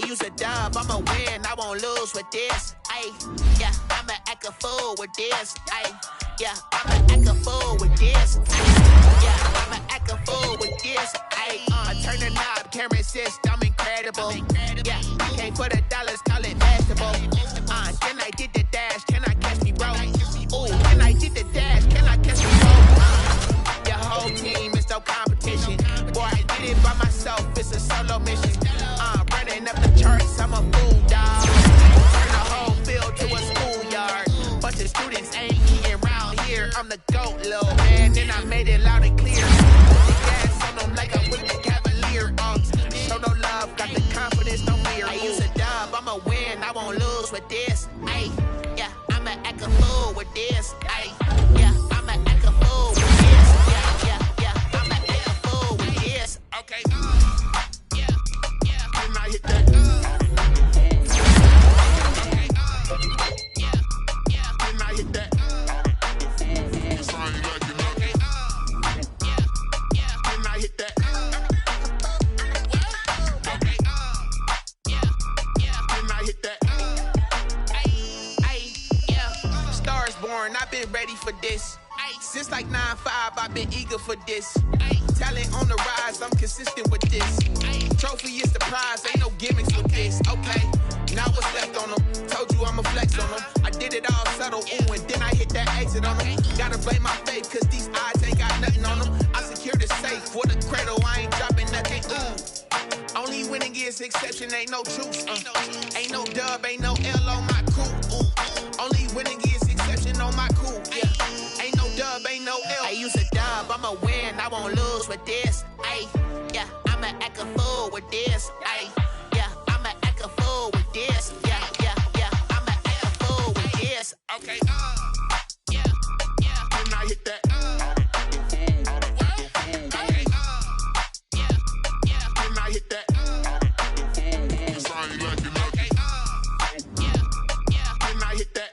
use a dub, I'ma win, I won't lose with this. Ay, yeah, I'ma act a fool with this. Ay, yeah, I'ma act a fool with this. Ay, yeah, I'ma act a fool with this. Ay, turn the knob, camera assist, I'm incredible. Yeah, came for the dollars, call it vegetable. Can I get the dash? Can I catch me, bro? Ooh, can I get the dash? Can I catch me, bro? Your whole team is no competition. Boy, I did it by myself, it's a solo mission. Running up the charts, I'm a fool, dog. Turn the whole field to a schoolyard. Bunch of students ain't eating round here. I'm the GOAT, little man, and I made it loud and clear. The gas on them like I'm with the Cavalier. Show no love, got the confidence, no fear. I use a dub, I'ma win, I won't lose with this. Ay, yeah, I'ma act a fool with this. Ay, yeah, I'ma act a fool with this. Yeah, yeah, yeah, I'ma act a fool with this. Okay, yeah, yeah, can I hit that? Okay, yeah, yeah, can I hit that? It's fine, you like it, okay, yeah, yeah, can I hit that? Okay, yeah, yeah, can I hit that? Ay, yeah, Stars born, I've been ready for this. Since like 9-5, I've been eager for this. Talent on the rise, I'm consistent with this. Trophy is the prize, ain't no gimmicks with this. Okay, now what's left on them? Told you I'ma flex on them. I did it all subtle, ooh, and then I hit that exit on them. Gotta blame my faith, cause these odds ain't got nothing on them. I secure the safe for the cradle, I ain't dropping nothing, ooh. Only winning is exception, ain't no truth. Ain't no dub, ain't no L on my coup. Only winning is exception on my coup. Yeah. Ain't no dub, ain't no L. I use a dub, I'ma win, I won't lose with this. Ay, yeah, I'ma act a fool with this. Ay, yeah, I'ma act a fool with this. Yeah, yeah, yeah, I'ma act a fool with this. Okay, yeah, yeah, can I hit that? Okay, yeah, yeah, can I hit that? It's fine, you like it, okay, yeah, yeah, can I hit that?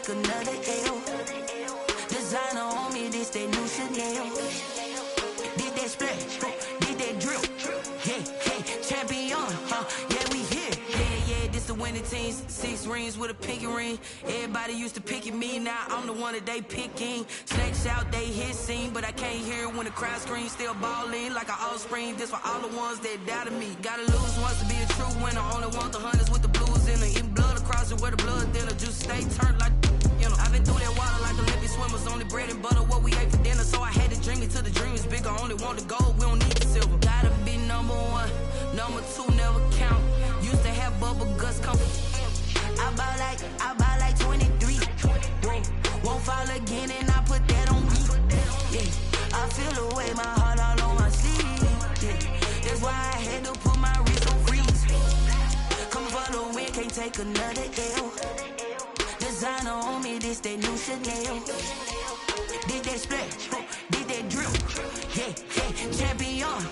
Another L. Designer on me, this that new Chanel. Did that splash, did that drill. Yeah, yeah, champion, yeah, we here. Yeah, yeah, this the winning teams. 6 rings with a pinky ring. Everybody used to picking me, now I'm the one that they picking. Snakes out, they hit scene, but I can't hear it when the crowd screams. Still balling like an offspring. This for all the ones that doubted me. Gotta lose once to be a true winner. Only want the hunters with the blues in it. Eating blood across it where the blood dinner. Juice stay turned like, you know. I've been through that water like Olympic swimmers. Only bread and butter what we ate for dinner. So I had to dream it till the dream is bigger. Only want the gold, we don't need the silver. Gotta be number 1, number 2 never count. Used to have bubble guts come. I buy like 23. Won't fall again and I put that on me. Yeah, I feel the way, my heart all on my sleeve. Yeah, that's why I had to put my wrist on freeze. Coming for the win, can't take another L. Designer on me, this that new Chanel. Did that splash, did that drill. Yeah, yeah, champion,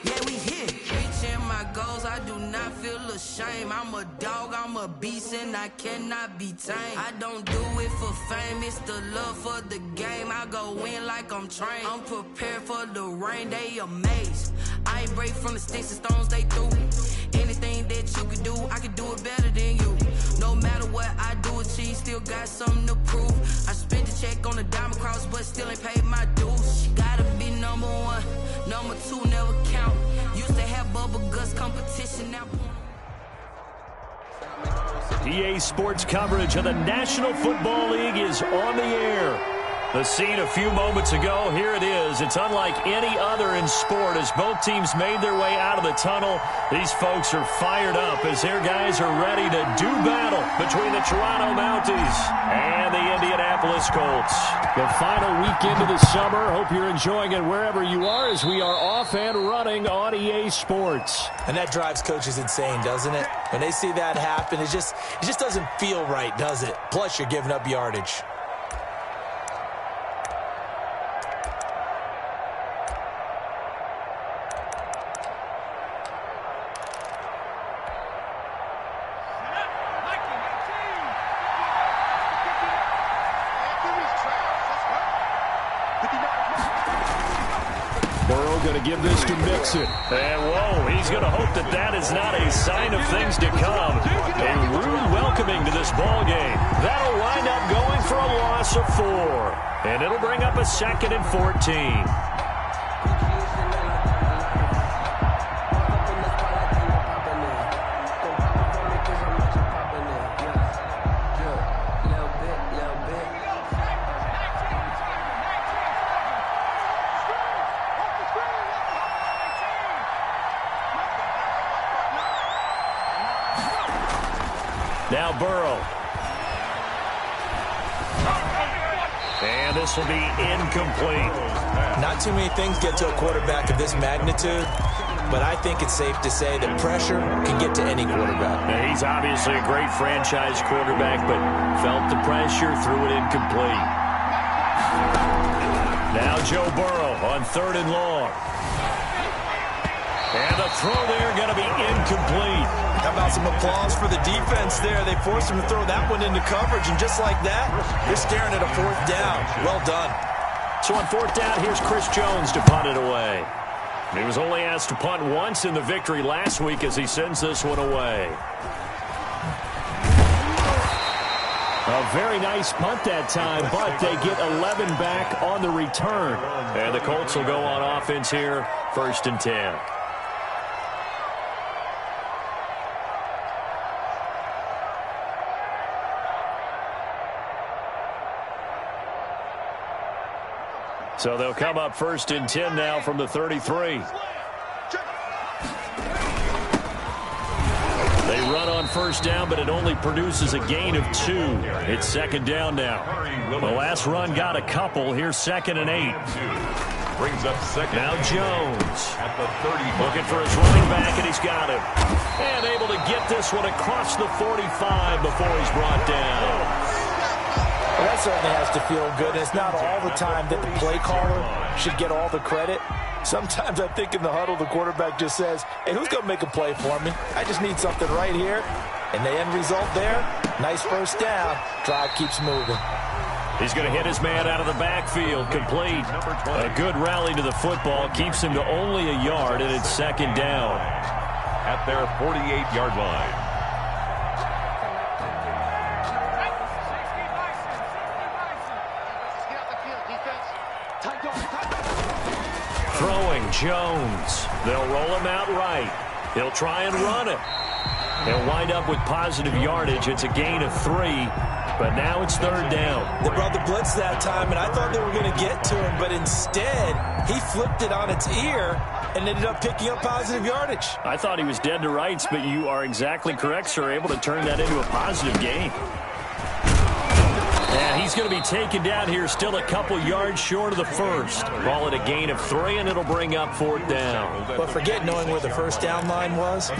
yeah, we here. Reaching my goals, I do not feel ashamed. I'm a dog, I'm a beast, and I cannot be tamed. I don't do it for fame, it's the love for the game. I go in like I'm trained. I'm prepared for the rain, they amazed. I ain't break from the sticks and stones they threw. Anything that you could do, I could do it better than you. No matter what I do, achieve, still got something to prove. I spent the check on the diamond cross, but still ain't paid my dues. Gotta be number 1, number 2 never count. Used to have bubble guts competition, now EA Sports coverage of the National Football League is on the air. The scene a few moments ago, here it is. It's unlike any other in sport as both teams made their way out of the tunnel. These folks are fired up as their guys are ready to do battle between the Toronto Mounties and the Indianapolis Colts. The final weekend of the summer. Hope you're enjoying it wherever you are as we are off and running on EA Sports. And that drives coaches insane, doesn't it? When they see that happen, it just doesn't feel right, does it? Plus, you're giving up yardage. Going to give this to Mixon. And whoa, he's going to hope that that is not a sign of things to come. A rude welcoming to this ball game. That'll wind up going for a loss of 4. And it'll bring up a 2nd and 14. Now Burrow. And this will be incomplete. Not too many things get to a quarterback of this magnitude, but I think it's safe to say that pressure can get to any quarterback. Now, he's obviously a great franchise quarterback, but felt the pressure, threw it incomplete. Now Joe Burrow on 3rd and long. And the throw there going to be incomplete. How about some applause for the defense there? They forced him to throw that one into coverage, and just like that, you're staring at a 4th down. Well done. So on 4th down, here's Chris Jones to punt it away. He was only asked to punt once in the victory last week as he sends this one away. A very nice punt that time, but they get 11 back on the return. And the Colts will go on offense here, 1st and 10. So they'll come up 1st and 10 now from the 33. They run on 1st down, but it only produces a gain of 2. It's 2nd down now. The last run got a couple. Here's 2nd and 8. Brings up 2nd. Now Jones at the 30. looking for his running back, and he's got him. And able to get this one across the 45 before he's brought down. Well, that certainly has to feel good. And it's not all the time that the play caller should get all the credit. Sometimes I think in the huddle, the quarterback just says, hey, who's going to make a play for me? I just need something right here. And the end result there, nice 1st down. Drive keeps moving. He's going to hit his man out of the backfield, complete. A good rally to the football keeps him to only a yard, and it's 2nd down. At their 48-yard line. Throwing Jones. They'll roll him out right. He'll try and run it. He'll wind up with positive yardage. It's a gain of 3, but now it's 3rd down. They brought the blitz that time, and I thought they were going to get to him, but instead he flipped it on its ear and ended up picking up positive yardage. I thought he was dead to rights, but you are exactly correct, sir. Able to turn that into a positive gain. And he's going to be taken down here, still a couple yards short of the 1st. Call it a gain of 3, and it'll bring up 4th down. But forget knowing where the 1st down line was.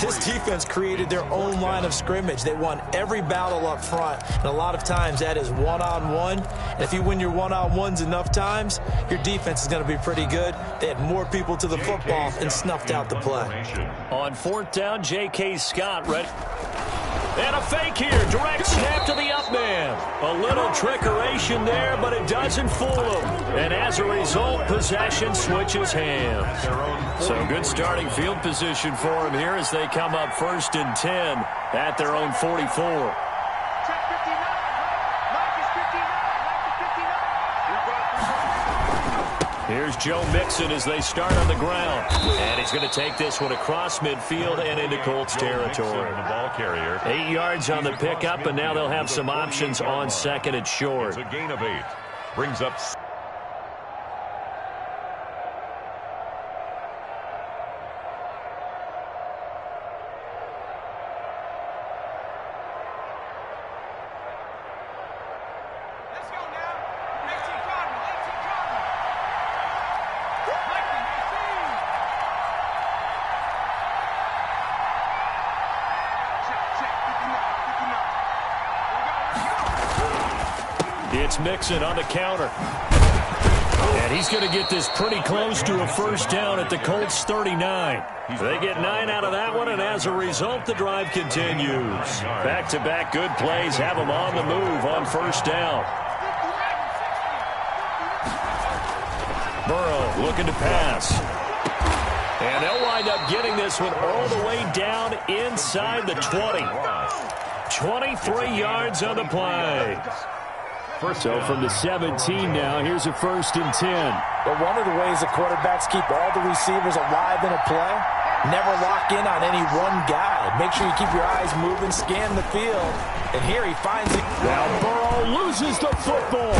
This defense created their own line of scrimmage. They won every battle up front, and a lot of times that is one-on-one. And if you win your one-on-ones enough times, your defense is going to be pretty good. They had more people to the football and snuffed out the play. On 4th down, J.K. Scott ready. And a fake here. Direct snap to the up man. A little trickeration there, but it doesn't fool him. And as a result, possession switches hands. So good starting field position for him here as they come up 1st and 10 at their own 44. Here's Joe Mixon as they start on the ground. And he's going to take this one across midfield and into Colts territory. The ball carrier. 8 yards on the pickup, and now they'll have some options on second and short. It's a gain of 8. Brings up... It's Mixon on the counter. And he's going to get this pretty close to a first down at the Colts 39. They get 9 out of that one, and as a result, the drive continues. Back-to-back good plays have them on the move on first down. Burrow looking to pass. And they'll wind up getting this one all the way down inside the 20. 23 yards on the play. So from the 17 now, here's a 1st and 10. But one of the ways the quarterbacks keep all the receivers alive in a play, never lock in on any one guy. Make sure you keep your eyes moving, scan the field. And here he finds it. Now Burrow loses the football.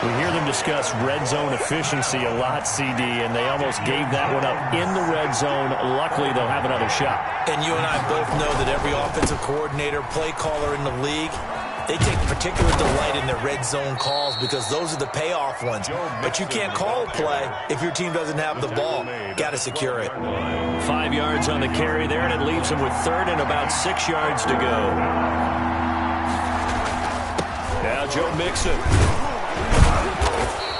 We hear them discuss red zone efficiency a lot, CD, and they almost gave that one up in the red zone. Luckily, they'll have another shot. And you and I both know that every offensive coordinator, play caller in the league, they take particular delight in their red zone calls because those are the payoff ones. But you can't call a play if your team doesn't have the ball. Got to secure it. 5 yards on the carry there, and it leaves them with 3rd and about 6 yards to go. Now Joe Mixon.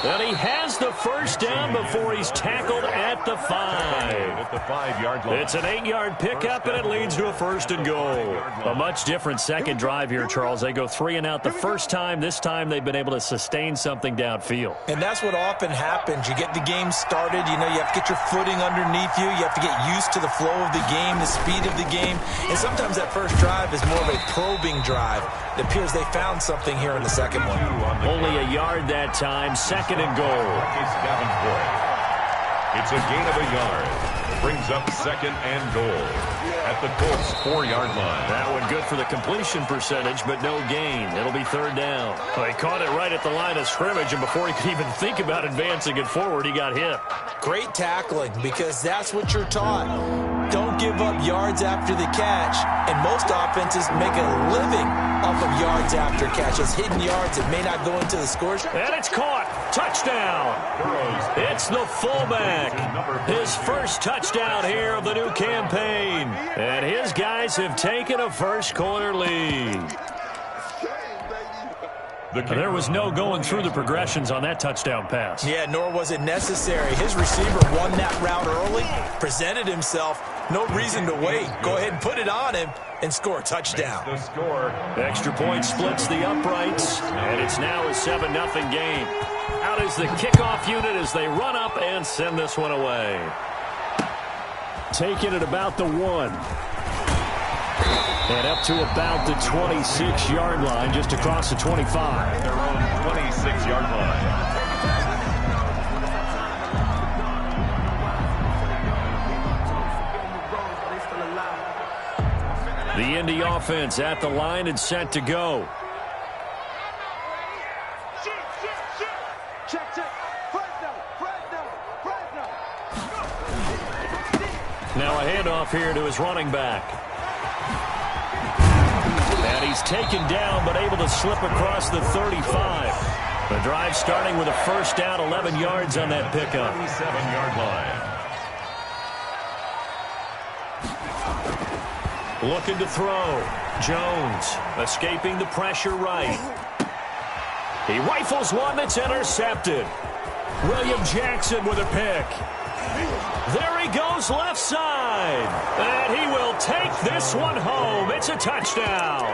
And he has the first down before he's tackled at the 5. At the 5-yard line. It's an 8-yard pickup, and it leads to a 1st and goal. A much different second drive here, Charles. They go 3 and out the first time. This time they've been able to sustain something downfield. And that's what often happens. You get the game started. You know, you have to get your footing underneath you. You have to get used to the flow of the game, the speed of the game. And sometimes that first drive is more of a probing drive. It appears they found something here in the second one. Only a yard that time. 2nd and goal. It's a gain of a yard. Brings up 2nd and goal at the Colts 4-yard line. That one good for the completion percentage, but no gain. It'll be 3rd down. Well, he caught it right at the line of scrimmage, and before he could even think about advancing it forward, he got hit. Great tackling, because that's what you're taught. Don't give up yards after the catch, and most offenses make a living off of yards after catch. It's hidden yards that may not go into the scores. And it's caught. Touchdown. It's the fullback. His first touchdown here of the new campaign. And his guys have taken a first-quarter lead. There was no going through the progressions on that touchdown pass. Yeah, nor was it necessary. His receiver won that route early, presented himself. No reason to wait. Go ahead and put it on him and score a touchdown. The score. Extra point splits the uprights, and it's now a 7-0 game. Out is the kickoff unit as they run up and send this one away. Taking it about the 1. And up to about the 26-yard line, just across the 25. Their own 26-yard line. The Indy offense at the line and set to go. Now a handoff here to his running back. And he's taken down but able to slip across the 35. The drive starting with a first down, 11 yards on that pickup. 27-yard line. Looking to throw. Jones escaping the pressure right. He rifles one that's intercepted. William Jackson with a pick. There he goes left side. And he will take this one home. It's a touchdown.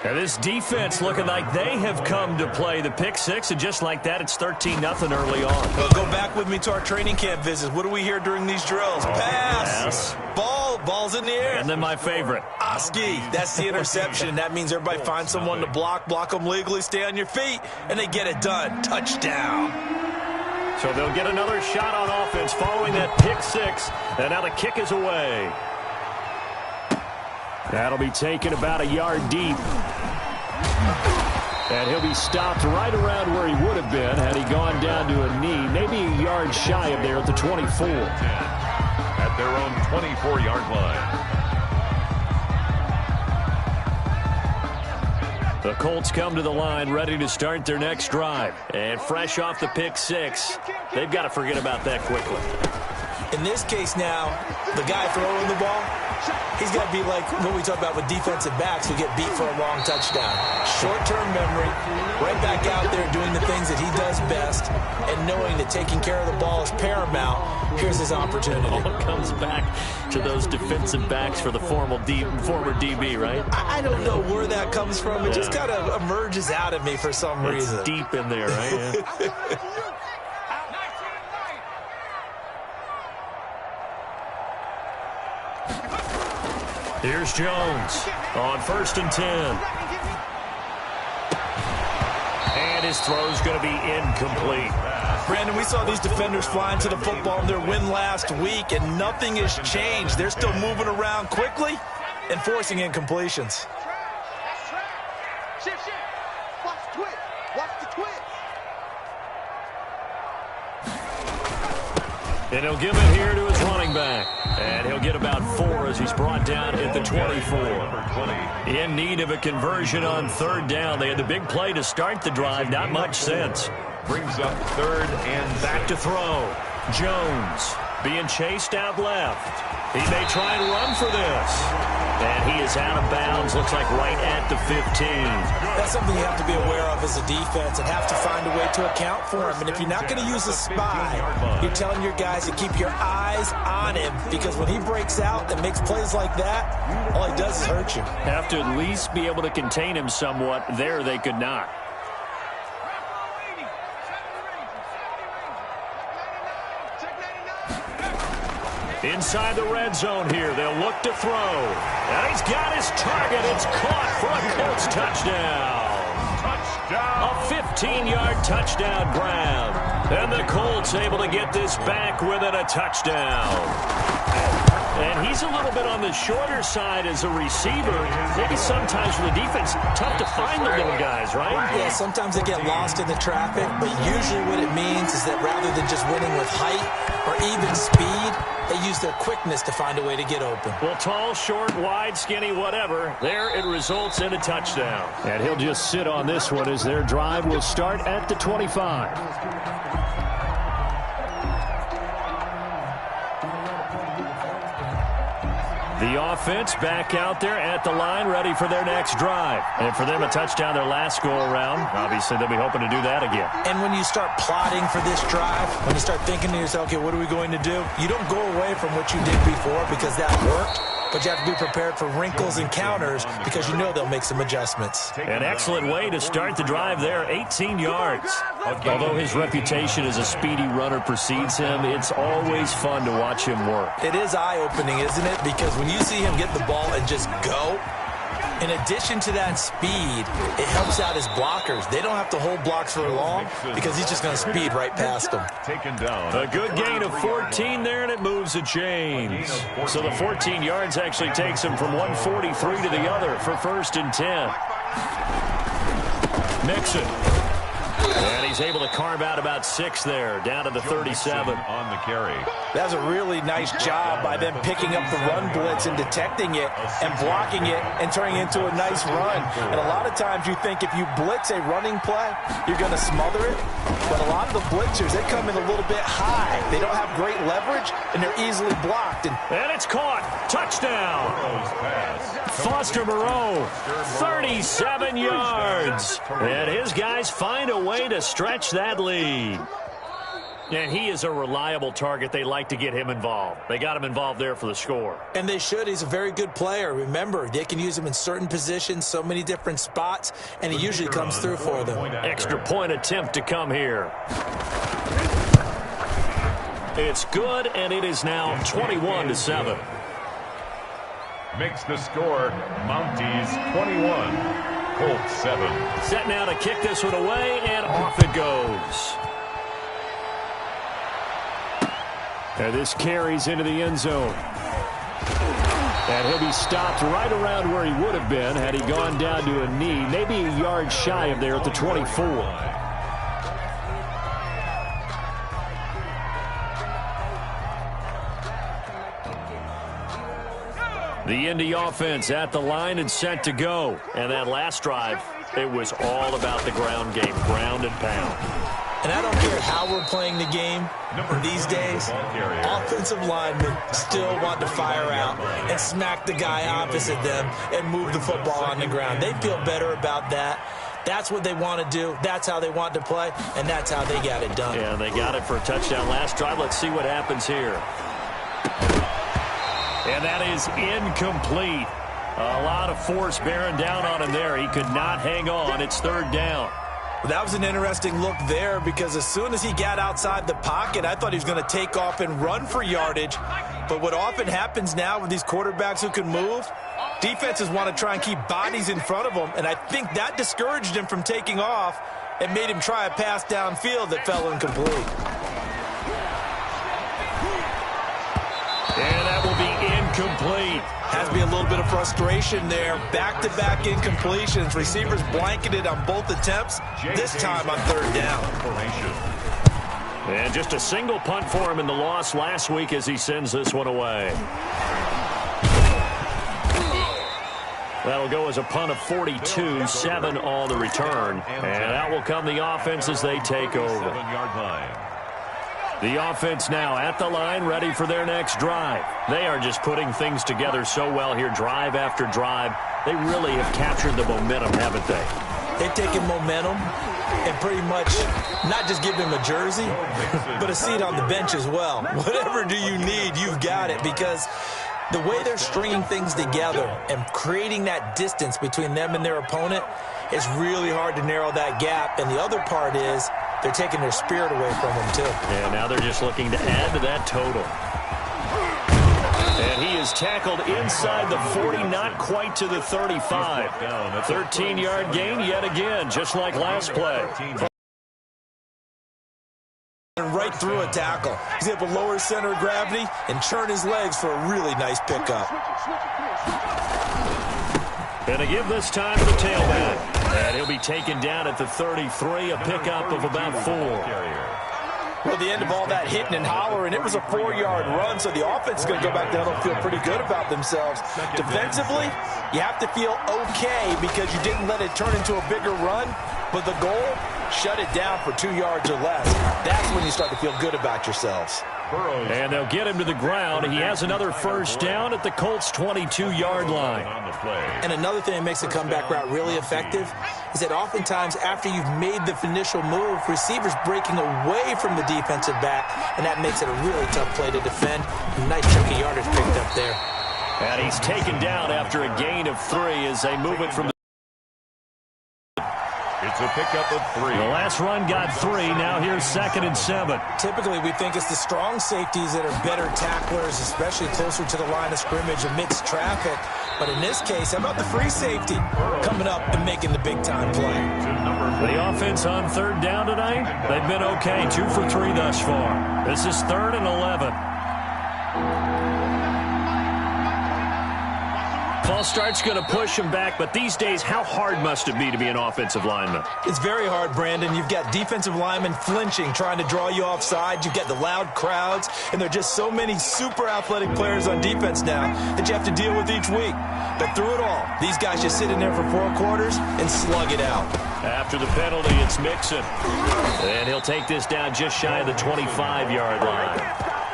And this defense looking like they have come to play the pick six, and just like that, it's 13-0 early on. Well, go back with me to our training camp visits. What do we hear during these drills? Pass. Ball Ball's in the air. And then my favorite. Oski, that's the interception. That means everybody finds someone to block them legally, stay on your feet, and they get it done. Touchdown. So they'll get another shot on offense following that pick six, and now the kick is away. That'll be taken about a yard deep. And he'll be stopped right around where he would have been had he gone down to a knee, maybe a yard shy of there at the 24. At their own 24-yard line. The Colts come to the line ready to start their next drive. And fresh off the pick six, they've got to forget about that quickly. In this case now, the guy throwing the ball, he's got to be like what we talk about with defensive backs who get beat for a long touchdown. Short-term memory, right back out there doing the things that he does best, and knowing that taking care of the ball is paramount. Here's his opportunity. All comes back to those defensive backs for the former DB, right? I don't know where that comes from. It just kind of emerges out of me for some reason. It's deep in there, right? Yeah. Here's Jones on 1st and 10. And his throw's going to be incomplete. Brandon, we saw these defenders flying to the football in their win last week, and nothing has changed. They're still moving around quickly and forcing incompletions. Shift. Watch the twist. Watch the twist. And he'll give it here to his running back. And he'll get about 4 as he's brought down at the 24. In need of a conversion on 3rd down. They had the big play to start the drive. Not much sense. Brings up 3rd and back to throw. Jones being chased out left. He may try and run for this. And he is out of bounds. Looks like right at the 15. That's something you have to be aware of as a defense and have to find a way to account for him. And if you're not going to use a spy, you're telling your guys to keep your eyes on him, because when he breaks out and makes plays like that, all he does is hurt you. Have to at least be able to contain him somewhat. There they could not. Inside the red zone here, they'll look to throw. And he's got his target. It's caught for a Colts touchdown. A 15-yard touchdown grab. And the Colts able to get this back within a touchdown. And he's a little bit on the shorter side as a receiver. Maybe sometimes for the defense, tough to find the little guys, right? Yeah, sometimes they get lost in the traffic, but usually what it means is that rather than just winning with height or even speed, they use their quickness to find a way to get open. Well, tall, short, wide, skinny, whatever. There it results in a touchdown. And he'll just sit on this one as their drive will start at the 25. The offense back out there at the line, ready for their next drive. And for them, a touchdown their last go-around. Obviously, they'll be hoping to do that again. And when you start plotting for this drive, when you start thinking to yourself, okay, what are we going to do? You don't go away from what you did before because that worked. But you have to be prepared for wrinkles and counters because you know they'll make some adjustments. An excellent way to start the drive there, 18 yards. Although his reputation as a speedy runner precedes him, it's always fun to watch him work. It is eye-opening, isn't it? Because when you see him get the ball and just go, in addition to that speed, it helps out his blockers. They don't have to hold blocks for long because he's just going to speed right past them. Taken down. A good gain of 14 there, and it moves the chains. So the 14 yards actually takes him from 143 to the other for 1st and 10. Mixon. And he's able to carve out about 6 there, down to the 37. On the carry. That's a really nice job by them picking up the run blitz and detecting it and blocking it and turning it into a nice run. And a lot of times you think if you blitz a running play, you're going to smother it. But a lot of the blitzers, they come in a little bit high. They don't have great leverage, and they're easily blocked. And it's caught. Touchdown. Foster Moreau, 37 yards. And his guys find a way to stretch that lead. And he is a reliable target. They like to get him involved. They got him involved there for the score. And they should. He's a very good player. Remember, they can use him in certain positions, so many different spots, and he usually comes through for them. Extra point attempt to come here. It's good, and it is now 21-7. makes the score Mounties 21, Colts 7. Set now to kick this one away, and off it goes. And this carries into the end zone. And he'll be stopped right around where he would have been had he gone down to a knee, maybe a yard shy of there at the 24. The Indy offense at the line and set to go. And that last drive, it was all about the ground game, ground and pound. And I don't care how we're playing the game these days, offensive linemen still want to fire out and smack the guy opposite them and move the football on the ground. They feel better about that. That's what they want to do. That's how they want to play, and that's how they got it done. Yeah, they got it for a touchdown last drive. Let's see what happens here. And that is incomplete. A lot of force bearing down on him there. He could not hang on. It's third down. Well, that was an interesting look there because as soon as he got outside the pocket, I thought he was going to take off and run for yardage. But what often happens now with these quarterbacks who can move, defenses want to try and keep bodies in front of them, and I think that discouraged him from taking off and made him try a pass downfield that fell incomplete. And that will be incomplete. Has to be a little bit of frustration there. Back-to-back incompletions. Receivers blanketed on both attempts, this time on third down. And just a single punt for him in the loss last week as he sends this one away. That'll go as a punt of 42, 7 on the return. And out will come the offense as they take over. The offense now at the line, ready for their next drive. They are just putting things together so well here, drive after drive. They really have captured the momentum, haven't they? They've taken momentum and pretty much not just give him a jersey, but a seat on the bench as well. Whatever do you need, you've got it, because the way they're stringing things together and creating that distance between them and their opponent, it's really hard to narrow that gap. And the other part is they're taking their spirit away from them, too. Yeah, now they're just looking to add to that total. And he is tackled inside the 40, not quite to the 35. 13-yard gain yet again, just like last play. Right through a tackle. He's able to lower his center of gravity and churn his legs for a really nice pickup. And to give this time to the tailback. And he'll be taken down at the 33, a pickup of about 4. Well, the end of all that hitting and hollering, it was a 4-yard run, so the offense is going to go back down and feel pretty good about themselves. Defensively, you have to feel okay because you didn't let it turn into a bigger run, but the goal, shut it down for 2 yards or less. That's when you start to feel good about yourselves. And they'll get him to the ground. He has another first down at the Colts' 22-yard line. And another thing that makes the comeback route really effective is that oftentimes after you've made the initial move, receivers breaking away from the defensive back, and that makes it a really tough play to defend. A nice chunk of yardage picked up there. And he's taken down after a gain of 3 as they move it from the... It's a pickup of 3. The last run got 3. Now here's 2nd and 7. Typically, we think it's the strong safeties that are better tacklers, especially closer to the line of scrimmage amidst traffic. But in this case, how about the free safety coming up and making the big-time play? The offense on third down tonight, they've been okay. 2 for 3 thus far. This is 3rd and 11. False start's going to push him back, but these days, how hard must it be to be an offensive lineman? It's very hard, Brandon. You've got defensive linemen flinching, trying to draw you offside. You've got the loud crowds, and there are just so many super athletic players on defense now that you have to deal with each week. But through it all, these guys just sit in there for 4 quarters and slug it out. After the penalty, it's Mixon. And he'll take this down just shy of the 25-yard line.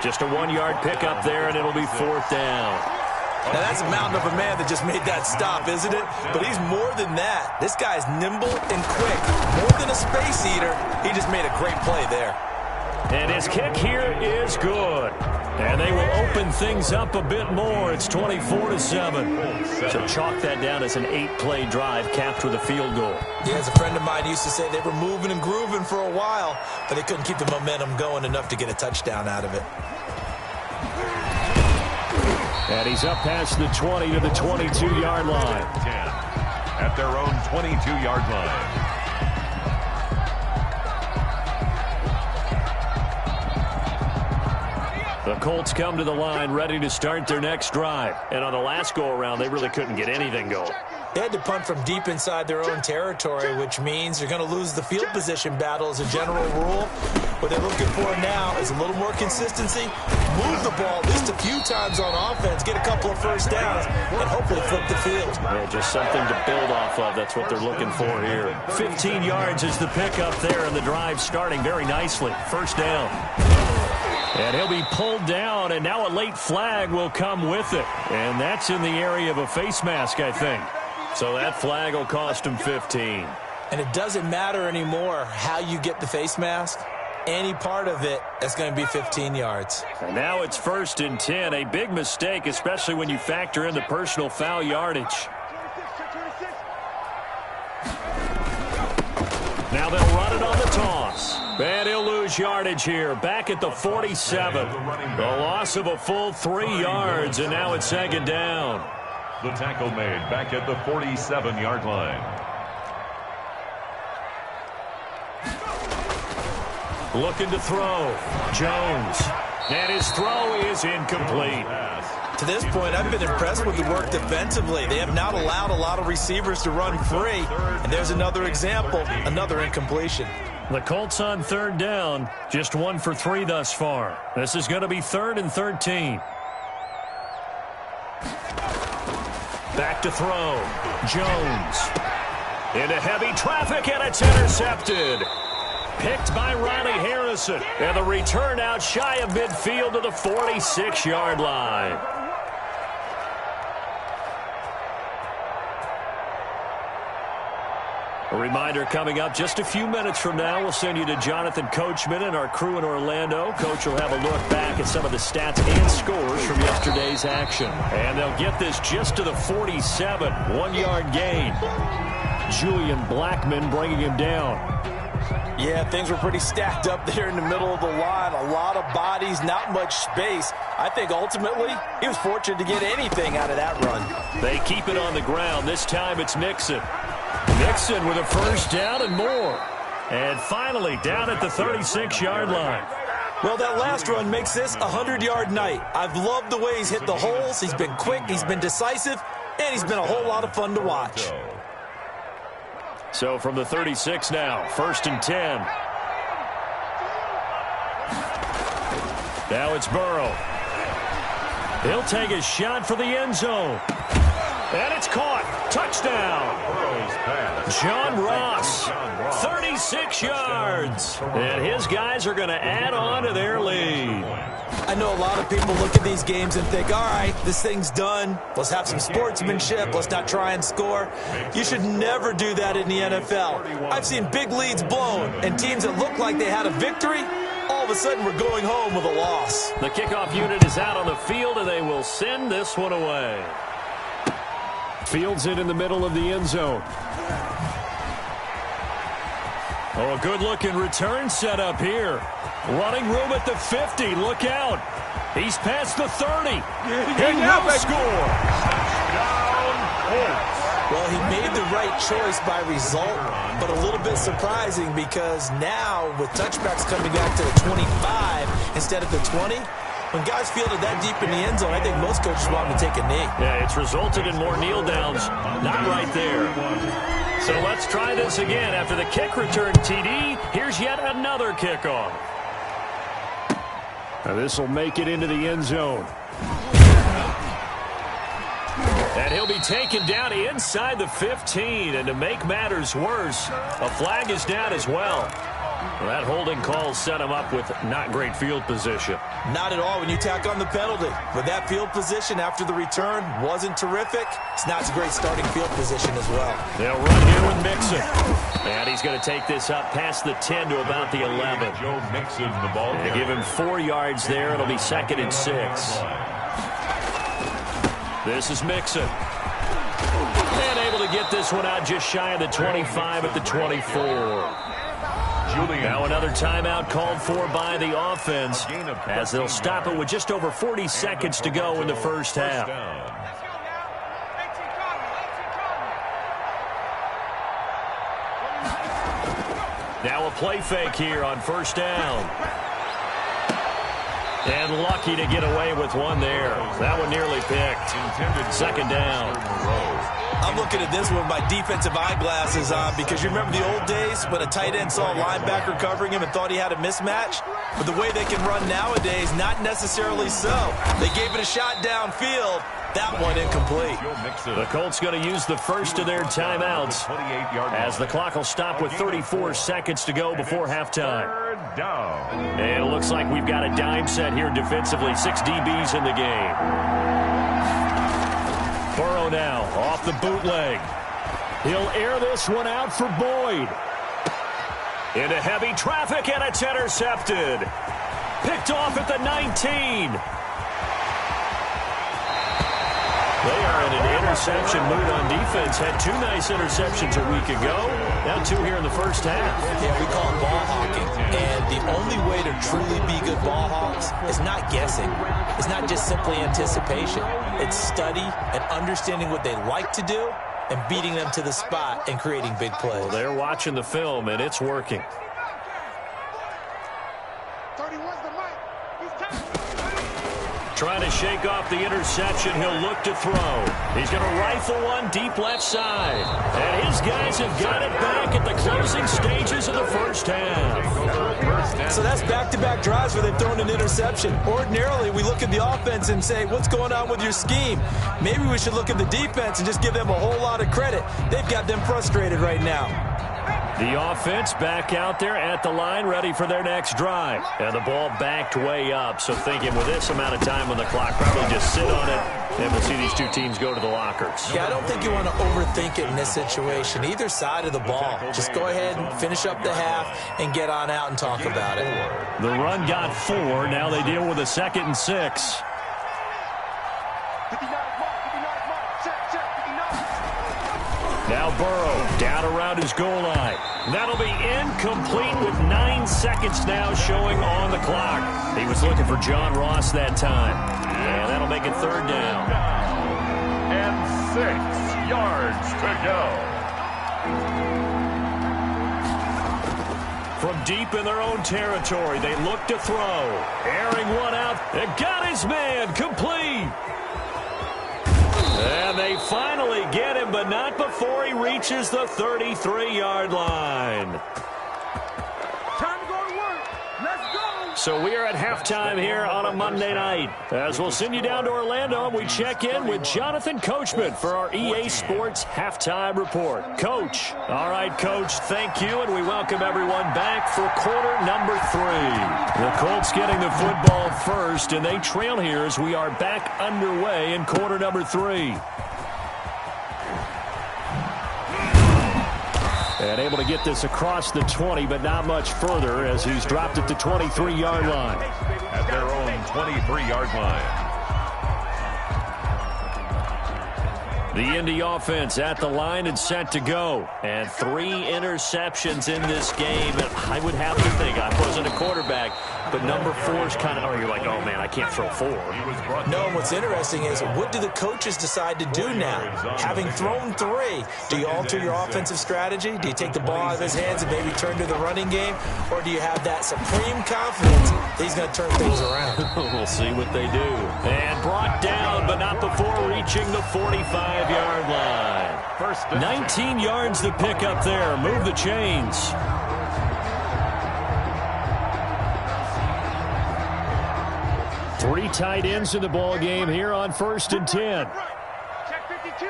Just a 1-yard pickup there, and it'll be 4th down. Now, that's a mountain of a man that just made that stop, isn't it? But he's more than that. This guy's nimble and quick. More than a space eater, he just made a great play there. And his kick here is good. And they will open things up a bit more. It's 24-7. So chalk that down as an 8-play drive capped with a field goal. Yeah, as a friend of mine used to say, they were moving and grooving for a while, but they couldn't keep the momentum going enough to get a touchdown out of it. And he's up past the 20 to the 22-yard line. 10 at their own 22-yard line. The Colts come to the line ready to start their next drive. And on the last go-around, they really couldn't get anything going. They had to punt from deep inside their own territory, which means you're going to lose the field position battle as a general rule. What they're looking for now is a little more consistency, move the ball at least a few times on offense, get a couple of first downs, and hopefully flip the field. Yeah, just something to build off of. That's what they're looking for here. 15 yards is the pickup there, and the drive starting very nicely. First down. And he'll be pulled down, and now a late flag will come with it. And that's in the area of a face mask, I think. So that flag will cost him 15. And it doesn't matter anymore how you get the face mask. Any part of it is going to be 15 yards. And now it's 1st and 10. A big mistake, especially when you factor in the personal foul yardage. Now they'll run it on the toss. And he'll lose yardage here. Back at the 47. The loss of a full 3 yards, and now it's 2nd down. The tackle made back at the 47-yard line. Looking to throw. Jones. And his throw is incomplete. To this point, I've been impressed with the work defensively. They have not allowed a lot of receivers to run free. And there's another example, another incompletion. The Colts on 3rd down. Just 1 for 3 thus far. This is going to be 3rd and 13. Back to throw. Jones. Into heavy traffic, and it's intercepted. Picked by Riley Harrison. And the return out shy of midfield to the 46-yard line. A reminder coming up just a few minutes from now. We'll send you to Jonathan Coachman and our crew in Orlando. Coach will have a look back at some of the stats and scores from yesterday's action. And they'll get this just to the 47. 1-yard gain. Julian Blackman bringing him down. Yeah, things were pretty stacked up there in the middle of the line. A lot of bodies, not much space. I think ultimately he was fortunate to get anything out of that run. They keep it on the ground. This time it's Mixon. Mixon with a first down and more. And finally down at the 36-yard line. Well, that last run makes this a 100-yard night. I've loved the way he's hit the holes. He's been quick, he's been decisive, and he's been a whole lot of fun to watch. So from the 36 now, 1st and 10. Now it's Burrow. He'll take a shot for the end zone. And it's caught. Touchdown. John Ross, 36 yards. And his guys are going to add on to their lead. I know a lot of people look at these games and think, all right, this thing's done. Let's have some sportsmanship. Let's not try and score. You should never do that in the NFL. I've seen big leads blown and teams that look like they had a victory, all of a sudden we're going home with a loss. The kickoff unit is out on the field, and they will send this one away. Fields it in the middle of the end zone. Oh, a good-looking return set up here. Running room at the 50. Look out. He's past the 30. He will score. Well, he made the right choice by result, but a little bit surprising because now with touchbacks coming back to the 25 instead of the 20, when guys field it that deep in the end zone, I think most coaches want him to take a knee. Yeah, it's resulted in more kneel downs. Not right there. So let's try this again. After the kick return TD, here's yet another kickoff. Now this will make it into the end zone. And he'll be taken down inside the 15. And to make matters worse, a flag is down as well. That holding call set him up with not great field position. Not at all when you tack on the penalty. But that field position after the return wasn't terrific. It's not a great starting field position as well. They'll run here with Mixon. And he's going to take this up past the 10 to about the 11. Joe Mixon, the ball. They give him 4 yards there. It'll be 2nd and 6. This is Mixon. And able to get this one out just shy of the 25 at the 24. Now another timeout called for by the offense as they'll stop it with just over 40 seconds to go in the first half. Now a play fake here on first down. And lucky to get away with one there. That one nearly picked. Second down. I'm looking at this with my defensive eyeglasses on because you remember the old days when a tight end saw a linebacker covering him and thought he had a mismatch? But the way they can run nowadays, not necessarily so. They gave it a shot downfield. That one incomplete. The Colts going to use the first of their timeouts as the clock will stop with 34 seconds to go before halftime. And it looks like we've got a dime set here defensively. 6 DBs in the game. Burrow now off the bootleg. He'll air this one out for Boyd. Into heavy traffic, and it's intercepted. Picked off at the 19. They are in an interception mood on defense. Had 2 nice interceptions a week ago. Now 2 here in the first half. Yeah, we call it ball hawking. And the only way to truly be good ball hawks is not guessing. It's not just simply anticipation. It's study and understanding what they like to do and beating them to the spot and creating big plays. Well, they're watching the film, and it's working. 31's the mic. He's tired. Trying to shake off the interception. He'll look to throw. He's going to rifle one deep left side. And his guys have got it back at the closing stages of the first half. So that's back-to-back drives where they've thrown an interception. Ordinarily, we look at the offense and say, what's going on with your scheme? Maybe we should look at the defense and just give them a whole lot of credit. They've got them frustrated right now. The offense back out there at the line, ready for their next drive. And the ball backed way up. So thinking with this amount of time on the clock, probably just sit on it, and we'll see these two teams go to the lockers. Yeah, I don't think you want to overthink it in this situation. Either side of the ball. Just go ahead and finish up the half and get on out and talk about it. The run got 4. Now they deal with a 2nd and 6. 59 mark. Check, 59. Now Burrow down around his goal line. That'll be incomplete with 9 seconds now showing on the clock. He was looking for John Ross that time. And that'll make it 3rd down. And 6 yards to go. From deep in their own territory, they look to throw. Airing one out. And got his man complete. And they finally get him, but not before he reaches the 33-yard line. Time to go to work. Let's go. So we are at halftime here on a Monday night. As we'll send you down to Orlando, and we check in with Jonathan Coachman for our EA Sports Halftime Report. Coach. All right, Coach, thank you, and we welcome everyone back for quarter number 3. The Colts getting the football first, and they trail here as we are back underway in quarter number 3. And able to get this across the 20, but not much further as he's dropped at the 23-yard line. At their own 23-yard line. The Indy offense at the line and set to go. And 3 interceptions in this game. And I would have to think, I wasn't a quarterback, but number 4 is kind of, oh, you're like, oh, man, I can't throw 4. No, and what's interesting is, what do the coaches decide to do now? Having thrown 3, do you alter your offensive strategy? Do you take the ball out of his hands and maybe turn to the running game? Or do you have that supreme confidence that he's going to turn things around? We'll see what they do. And brought down, but not before reaching the 45-yard line. 19 yards to pick up there. Move the chains. Three tight ends in the ball game here on 1st and 10. Check 52.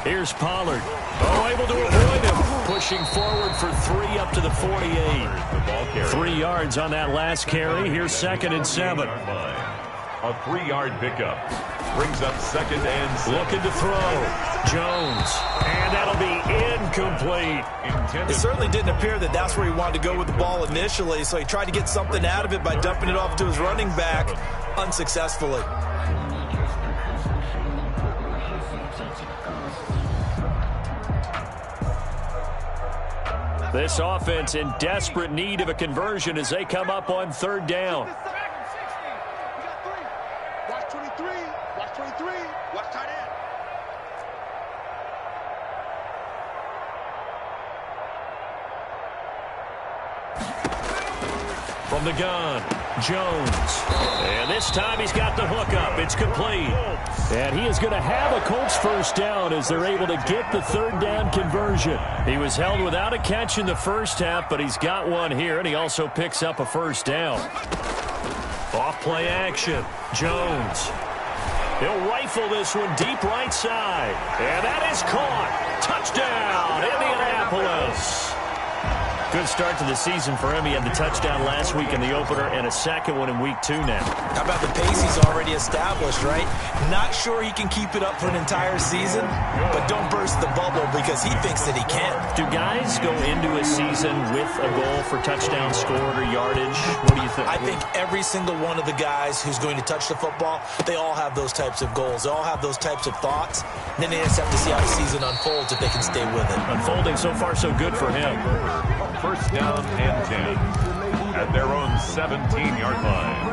Here's Pollard. Oh, able to avoid him. Pushing forward for 3 up to the 48. 3 yards on that last carry. Here's 2nd and 7. A 3-yard pickup. Brings up 2nd and 7. Looking to throw. Jones. And that'll be incomplete. It certainly didn't appear that that's where he wanted to go with the ball initially, so he tried to get something out of it by dumping it off to his running back unsuccessfully. This offense in desperate need of a conversion as they come up on third down. Watch 23. Watch 23. Watch tight end. From the gun, Jones. And this time he's got the hook up. It's complete. And he is going to have a Colts first down as they're able to get the third down conversion. He was held without a catch in the first half, but he's got one here, and he also picks up a first down. Off play action, Jones. He'll rifle this one deep right side. And that is caught. Touchdown, Indianapolis. Good start to the season for him. He had the touchdown last week in the opener and a second one in week 2 now. How about the pace he's already established, right? Not sure he can keep it up for an entire season, but don't burst the bubble because he thinks that he can. Do guys go into a season with a goal for touchdown scored or yardage? What do you think? I think every single one of the guys who's going to touch the football, they all have those types of goals. They all have those types of thoughts. And then they just have to see how the season unfolds if they can stay with it. Unfolding so far so good for him. First down and 10 at their own 17-yard line.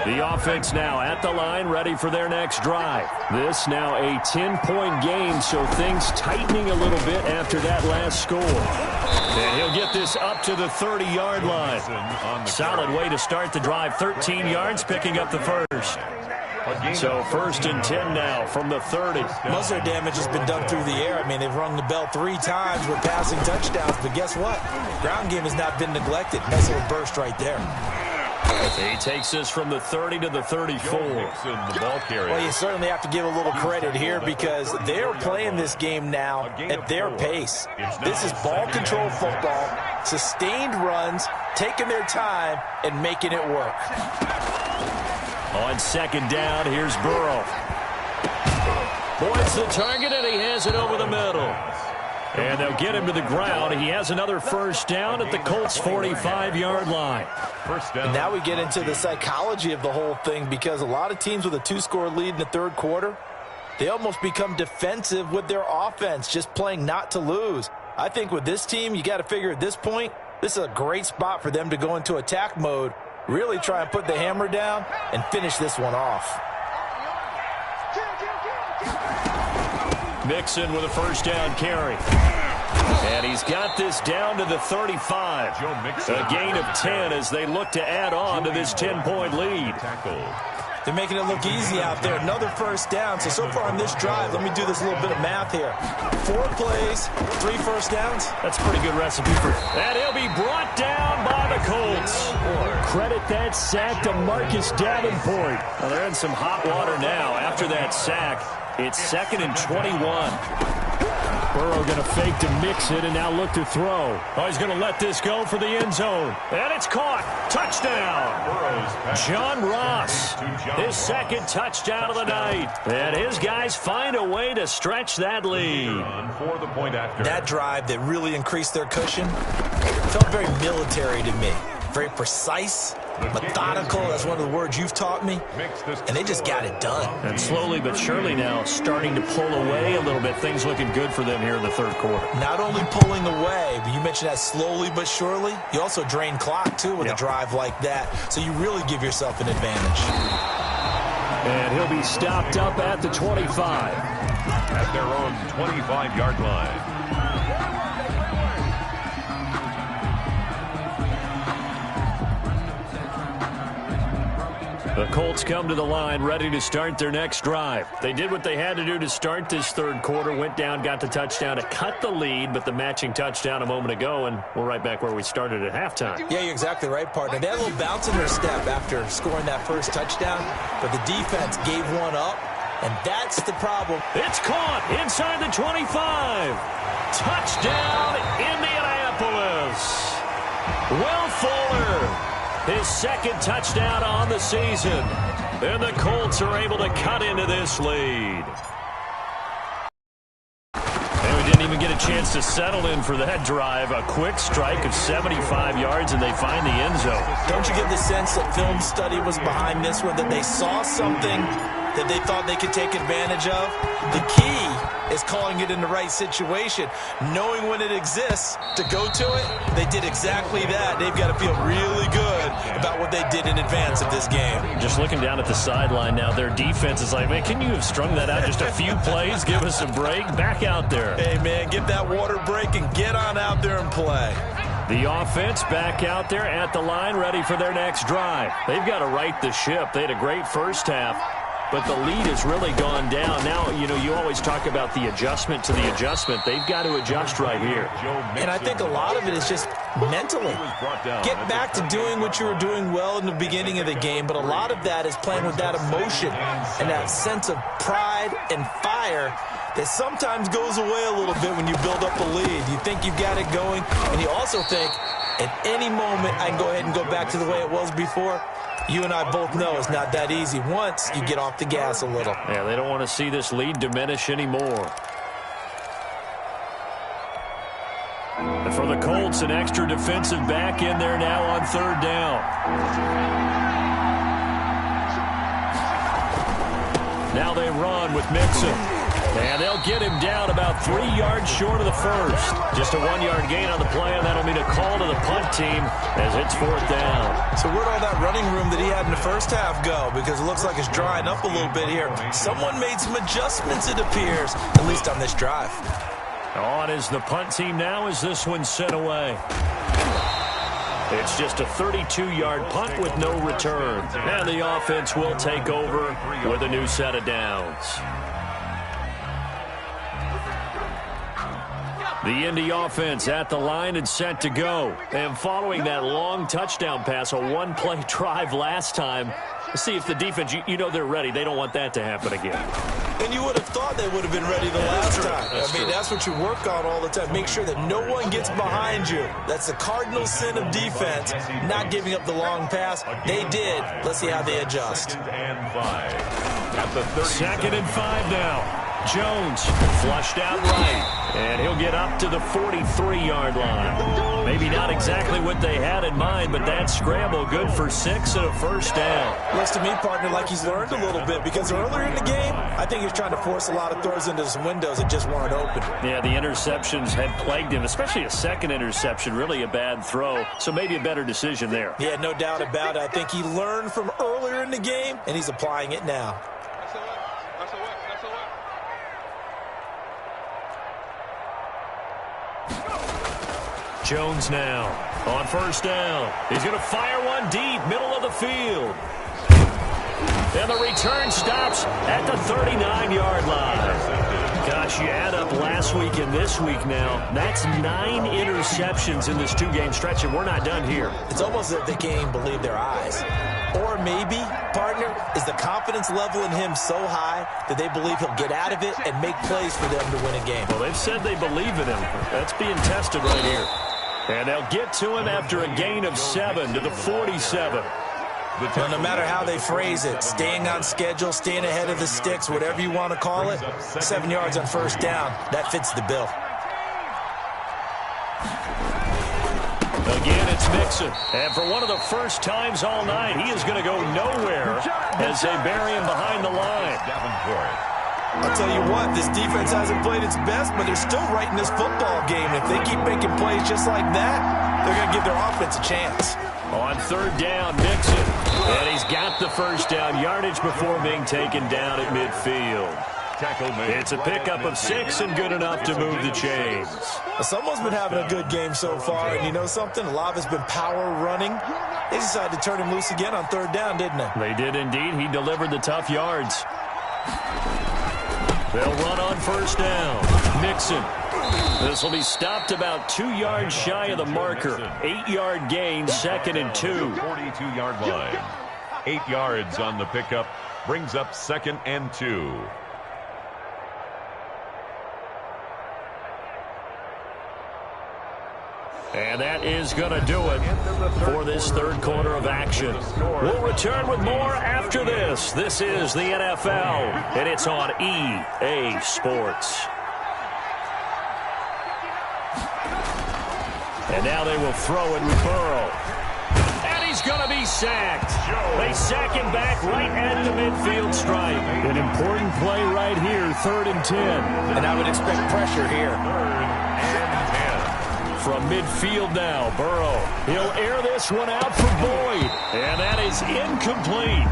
The offense now at the line, ready for their next drive. This now a 10-point game, so things tightening a little bit after that last score. And he'll get this up to the 30-yard line. Solid way to start the drive. 13 yards, picking up the first. So first and 10 now from the 30. Most of their damage has been done through the air. I mean, they've rung the bell 3 times with passing touchdowns, but guess what? Ground game has not been neglected. Nice little burst right there. He takes this from the 30 to the 34. The ball carrier. Well, you certainly have to give a little credit here because they're playing this game now at their pace. This is ball control football, sustained runs, taking their time, and making it work. On second down, here's Burrow. Points the target, and he has it over the middle. And they'll get him to the ground. He has another first down at the Colts' 45-yard line. First down. And now we get into the psychology of the whole thing because a lot of teams with a 2-score lead in the third quarter, they almost become defensive with their offense, just playing not to lose. I think with this team, you got to figure at this point, this is a great spot for them to go into attack mode, really try and put the hammer down and finish this one off. Mixon with a first down carry. And he's got this down to the 35. A gain of 10 as they look to add on to this 10-point lead. They're making it look easy out there. Another first down. So far on this drive, let me do this little bit of math here. 4 plays, 3 first downs. That's a pretty good recipe for it. And he'll be brought down by the Colts. Credit that sack to Marcus Davenport. Well, they're in some hot water now. After that sack, it's 2nd and 21. Burrow going to fake to mix it and now look to throw. Oh, he's going to let this go for the end zone. And it's caught. Touchdown. John Ross. His second touchdown of the night. And his guys find a way to stretch that lead. For the point after. That drive that really increased their cushion felt very military to me. Very precise, methodical. That's one of the words you've taught me. And they just got it done. And slowly but surely now starting to pull away a little bit. Things looking good for them here in the third quarter. Not only pulling away, but you mentioned that slowly but surely. You also drain clock, too, with a drive like that. So you really give yourself an advantage. And he'll be stopped up at the 25. At their own 25-yard line. The Colts come to the line ready to start their next drive. They did what they had to do to start this third quarter, went down, got the touchdown to cut the lead, but the matching touchdown a moment ago, and we're right back where we started at halftime. Yeah, you're exactly right, partner. They had a little bounce in their step after scoring that first touchdown, but the defense gave one up, and that's the problem. It's caught inside the 25. Touchdown, Indianapolis. Will Fuller. His second touchdown on the season. And the Colts are able to cut into this lead. And we didn't even get a chance to settle in for that drive. A quick strike of 75 yards, and they find the end zone. Don't you get the sense that film study was behind this one, that they saw something that they thought they could take advantage of? The key is calling it in the right situation, knowing when it exists to go to it. They did exactly that. They've got to feel really good about what they did in advance of this game. Just looking down at the sideline now, their defense is like, man, can you have strung that out just a few plays? Give us a break. Back out there. Hey, man, get that water break and get on out there and play. The offense back out there at the line, ready for their next drive. They've got to right the ship. They had a great first half, but the lead has really gone down. Now, you always talk about the adjustment to the adjustment. They've got to adjust right here. And I think a lot of it is just mentally. Get back to doing what you were doing well in the beginning of the game, but a lot of that is playing with that emotion and that sense of pride and fire that sometimes goes away a little bit when you build up a lead. You think you've got it going, and you also think at any moment I can go ahead and go back to the way it was before. You and I both know it's not that easy once you get off the gas a little. Yeah, they don't want to see this lead diminish anymore. And for the Colts, an extra defensive back in there now on third down. Now they run with Mixon. And they'll get him down about 3 yards short of the first. Just a 1-yard gain on the play, and that'll mean a call to the punt team as it's fourth down. So where'd all that running room that he had in the first half go? Because it looks like it's drying up a little bit here. Someone made some adjustments, it appears, at least on this drive. On is the punt team now as this one's sent away. It's just a 32-yard punt with no return. And the offense will take over with a new set of downs. The Indy offense at the line and set to go. And following that long touchdown pass, a one-play drive last time, let's see if the defense, they're ready. They don't want that to happen again. And you would have thought they would have been ready the last time. That's what you work on all the time. Make sure that no one gets behind you. That's the cardinal sin of defense, not giving up the long pass. They did. Let's see how they adjust. Second and 5 now. Jones flushed out right, and he'll get up to the 43-yard line. Maybe not exactly what they had in mind, but that scramble good for 6 and a first down. Looks to me, partner, like he's learned a little bit, because earlier in the game, I think he was trying to force a lot of throws into some windows that just weren't open. Yeah, the interceptions had plagued him, especially a second interception, really a bad throw, so maybe a better decision there. Yeah, no doubt about it. I think he learned from earlier in the game, and he's applying it now. Jones now on first down. He's going to fire one deep, middle of the field. And the return stops at the 39-yard line. Gosh, you add up last week and this week now. That's 9 interceptions in this 2-game stretch, and we're not done here. It's almost as if they can't even believe their eyes. Or maybe, partner, is the confidence level in him so high that they believe he'll get out of it and make plays for them to win a game. Well, they've said they believe in him. That's being tested right here. And they'll get to him after a gain of 7 to the 47. Well, no matter how they phrase it, staying on schedule, staying ahead of the sticks, whatever you want to call it, 7 yards on first down, that fits the bill. Again, it's Mixon. And for one of the first times all night, he is going to go nowhere as they bury him behind the line. I'll tell you what, this defense hasn't played its best, but they're still right in this football game. If they keep making plays just like that, they're going to give their offense a chance. On third down, Mixon. And he's got the first down yardage before being taken down at midfield. It's a pickup of 6 and good enough to move the chains. Someone's been having a good game so far, and you know something? A lot of it's been power running. They decided to turn him loose again on third down, didn't they? They did indeed. He delivered the tough yards. They'll run on first down. Mixon. This will be stopped about 2 yards shy of the marker. 8-yard gain, 2nd and 2. 42-yard line. 8 yards on the pickup. Brings up 2nd and 2. And that is going to do it for this third quarter of action. We'll return with more after this. This is the NFL, and it's on EA Sports. And now they will throw it with Burrow. And he's going to be sacked. They sack him back right at the midfield stripe. An important play right here, 3rd and 10. And I would expect pressure here. 3rd and 10. From midfield now, Burrow. He'll air this one out for Boyd. And that is incomplete.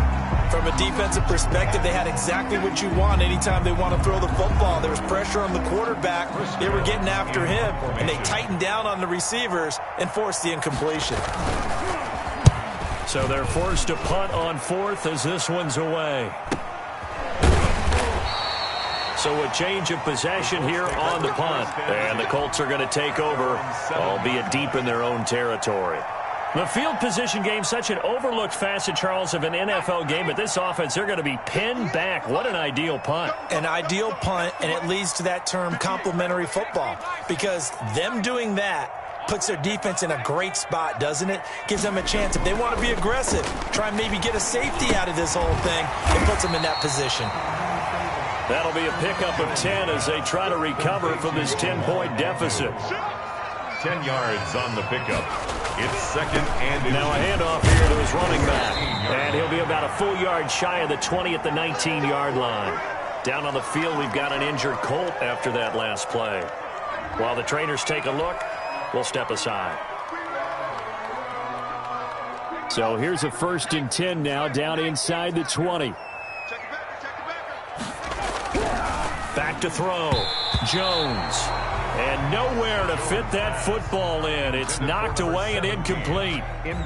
From a defensive perspective, they had exactly what you want anytime they want to throw the football. There was pressure on the quarterback. They were getting after him, and they tightened down on the receivers and forced the incompletion. So they're forced to punt on 4th as this one's away. So a change of possession here on the punt. And the Colts are going to take over, albeit deep in their own territory. The field position game, such an overlooked facet, Charles, of an NFL game. But this offense, they're going to be pinned back. What an ideal punt. An ideal punt, and it leads to that term complementary football. Because them doing that puts their defense in a great spot, doesn't it? Gives them a chance. If they want to be aggressive, try and maybe get a safety out of this whole thing, it puts them in that position. That'll be a pickup of 10 as they try to recover from this 10-point deficit. 10 yards on the pickup. It's 2nd and now a handoff here to his running back. And he'll be about a full yard shy of the 20 at the 19-yard line. Down on the field, we've got an injured Colt after that last play. While the trainers take a look, we'll step aside. So here's a 1st and 10 now, down inside the 20. Back to throw. Jones. And nowhere to fit that football in. It's knocked away and incomplete.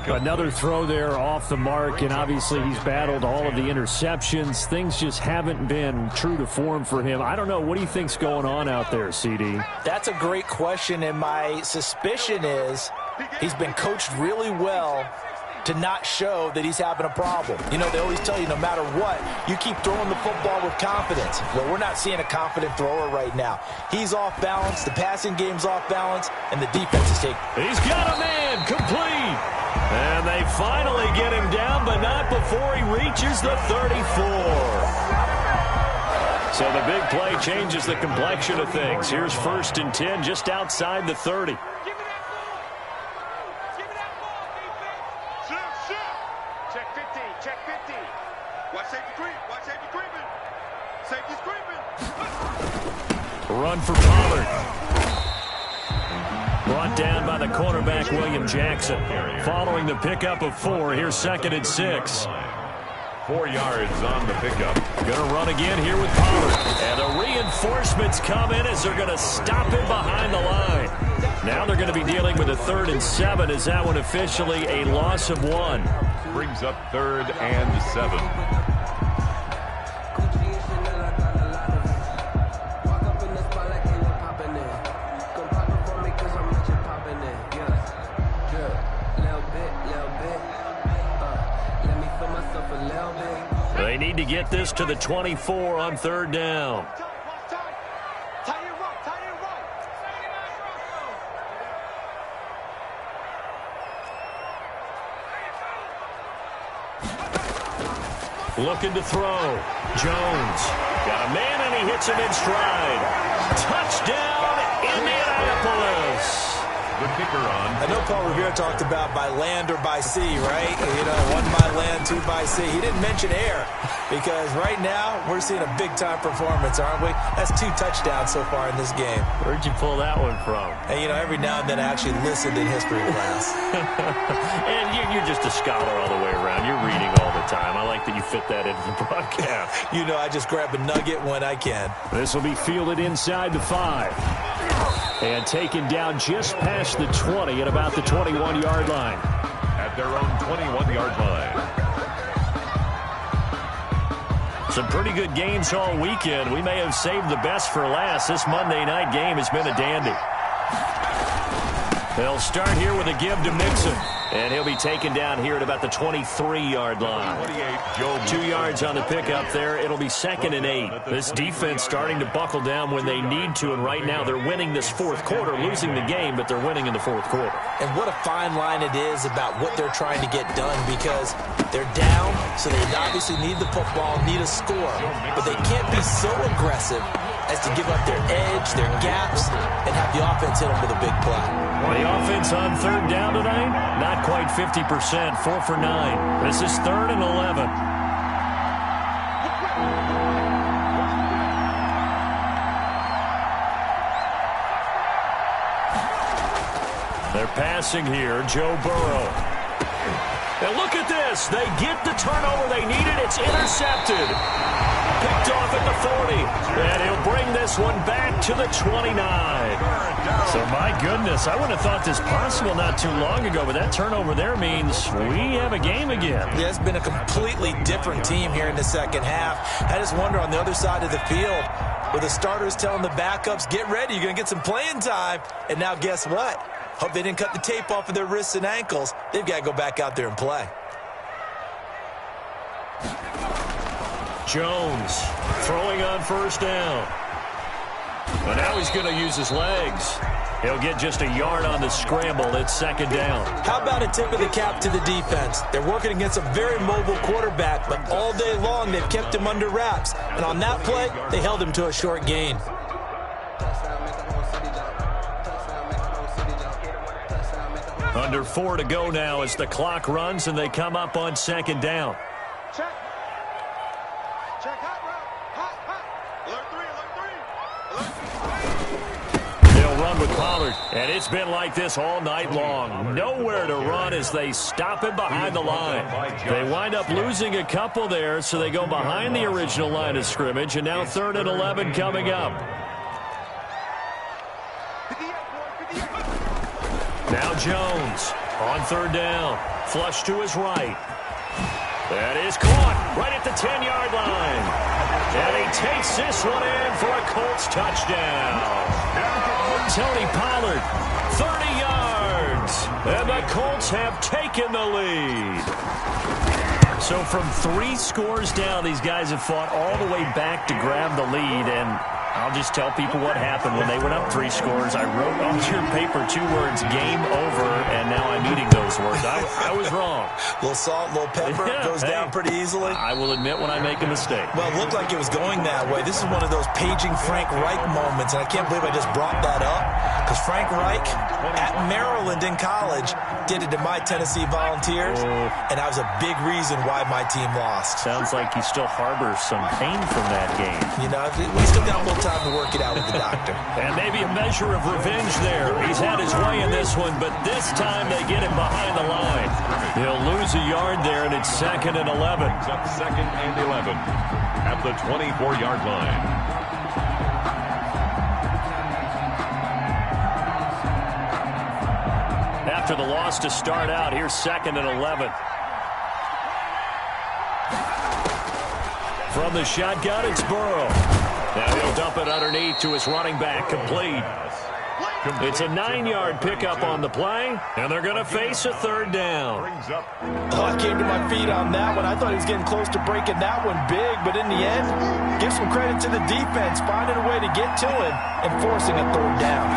Another throw there off the mark, and obviously he's battled all of the interceptions. Things just haven't been true to form for him. I don't know. What do you think's going on out there, CD? That's a great question, and my suspicion is he's been coached really well to not show that he's having a problem. You know, they always tell you no matter what, you keep throwing the football with confidence. Well, we're not seeing a confident thrower right now. He's off balance, the passing game's off balance, and the defense is taking. He's got a man, complete. And they finally get him down, but not before he reaches the 34. So the big play changes the complexion of things. Here's 1st and 10 just outside the 30. Run for Pollard. Brought down by the cornerback, William Jackson. Following the pickup of 4, here's 2nd and 6. 4 yards on the pickup. Going to run again here with Pollard. And the reinforcements come in as they're going to stop him behind the line. Now they're going to be dealing with a 3rd and 7. Is that one officially a loss of 1? Brings up 3rd and 7. They need to get this to the 24 on 3rd down. Looking to throw. Jones. Got a man, and he hits him in stride. Touchdown, Indianapolis. The kicker on. I know Paul Revere talked about by land or by sea, right? You know, 1 by land, 2 by sea. He didn't mention air because right now we're seeing a big-time performance, aren't we? That's 2 touchdowns so far in this game. Where'd you pull that one from? And, you know, every now and then I actually listened in history class. And you're just a scholar all the way around. You're reading all the time. I like that you fit that into the broadcast. You know, I just grab a nugget when I can. This will be fielded inside the 5. And taken down just past the 20 at about the 21-yard line. At their own 21-yard line. Some pretty good games all weekend. We may have saved the best for last. This Monday night game has been a dandy. They'll start here with a give to Mixon. And he'll be taken down here at about the 23-yard line. 2 yards on the pickup there. It'll be 2nd and 8. This defense starting to buckle down when they need to, and right now they're winning this 4th quarter, losing the game, but they're winning in the 4th quarter. And what a fine line it is about what they're trying to get done, because they're down, so they obviously need the football, need a score, but they can't be so aggressive as to give up their edge, their gaps, and have the offense hit them with a big play. Well, the offense on third down tonight, not quite 50%, 4 for 9. This is 3rd and 11. They're passing here, Joe Burrow. And look at this. They get the turnover they needed. It's intercepted. Picked off at the 40. And he'll bring this one back to the 29. So, my goodness, I wouldn't have thought this possible not too long ago, but that turnover there means we have a game again. Yeah, it's been a completely different team here in the second half. I just wonder on the other side of the field, where the starters telling the backups, get ready, you're going to get some playing time. And now guess what? Hope they didn't cut the tape off of their wrists and ankles. They've got to go back out there and play. Jones throwing on first down. But now he's going to use his legs. He'll get just a yard on the scramble. It's 2nd down. How about a tip of the cap to the defense? They're working against a very mobile quarterback, but all day long they've kept him under wraps. And on that play, they held him to a short gain. Under 4 to go now as the clock runs and they come up on 2nd down. Check. Check hot route. Alert 3. They'll run with Pollard, and it's been like this all night long. Nowhere to run as they stop him behind the line. They wind up losing a couple there, so they go behind the original line of scrimmage, and now 3rd and 11 coming up. Now Jones on 3rd down. Flush to his right. That is caught right at the 10-yard line. And he takes this one in for a Colts touchdown. Tony Pollard, 30 yards. And the Colts have taken the lead. So from 3 scores down, these guys have fought all the way back to grab the lead. And I'll just tell people what happened when they went up 3 scores. I wrote on your paper 2 words, game over, and now I'm eating those words. I was wrong. A little salt, a little pepper, goes down pretty easily. I will admit when I make a mistake. Well, it looked like it was going that way. This is one of those paging Frank Reich moments, and I can't believe I just brought that up, because Frank Reich at Maryland in college did it to my Tennessee Volunteers, and that was a big reason why my team lost. Sounds like he still harbors some pain from that game. You know, we still got a little time to work it out with the doctor. And maybe a measure of revenge there. He's had his way in this one, but this time they get him behind the line. He'll lose a yard there, and it's 2nd and 11. Up 2nd and 11 at the 24-yard line. After the loss to start out, here's 2nd and 11. From the shotgun, it's Burrow. Now he'll dump it underneath to his running back, complete. It's a 9-yard pickup on the play, and they're going to face a 3rd down. Oh, I came to my feet on that one. I thought he was getting close to breaking that one big, but in the end, give some credit to the defense, finding a way to get to him and forcing a 3rd down.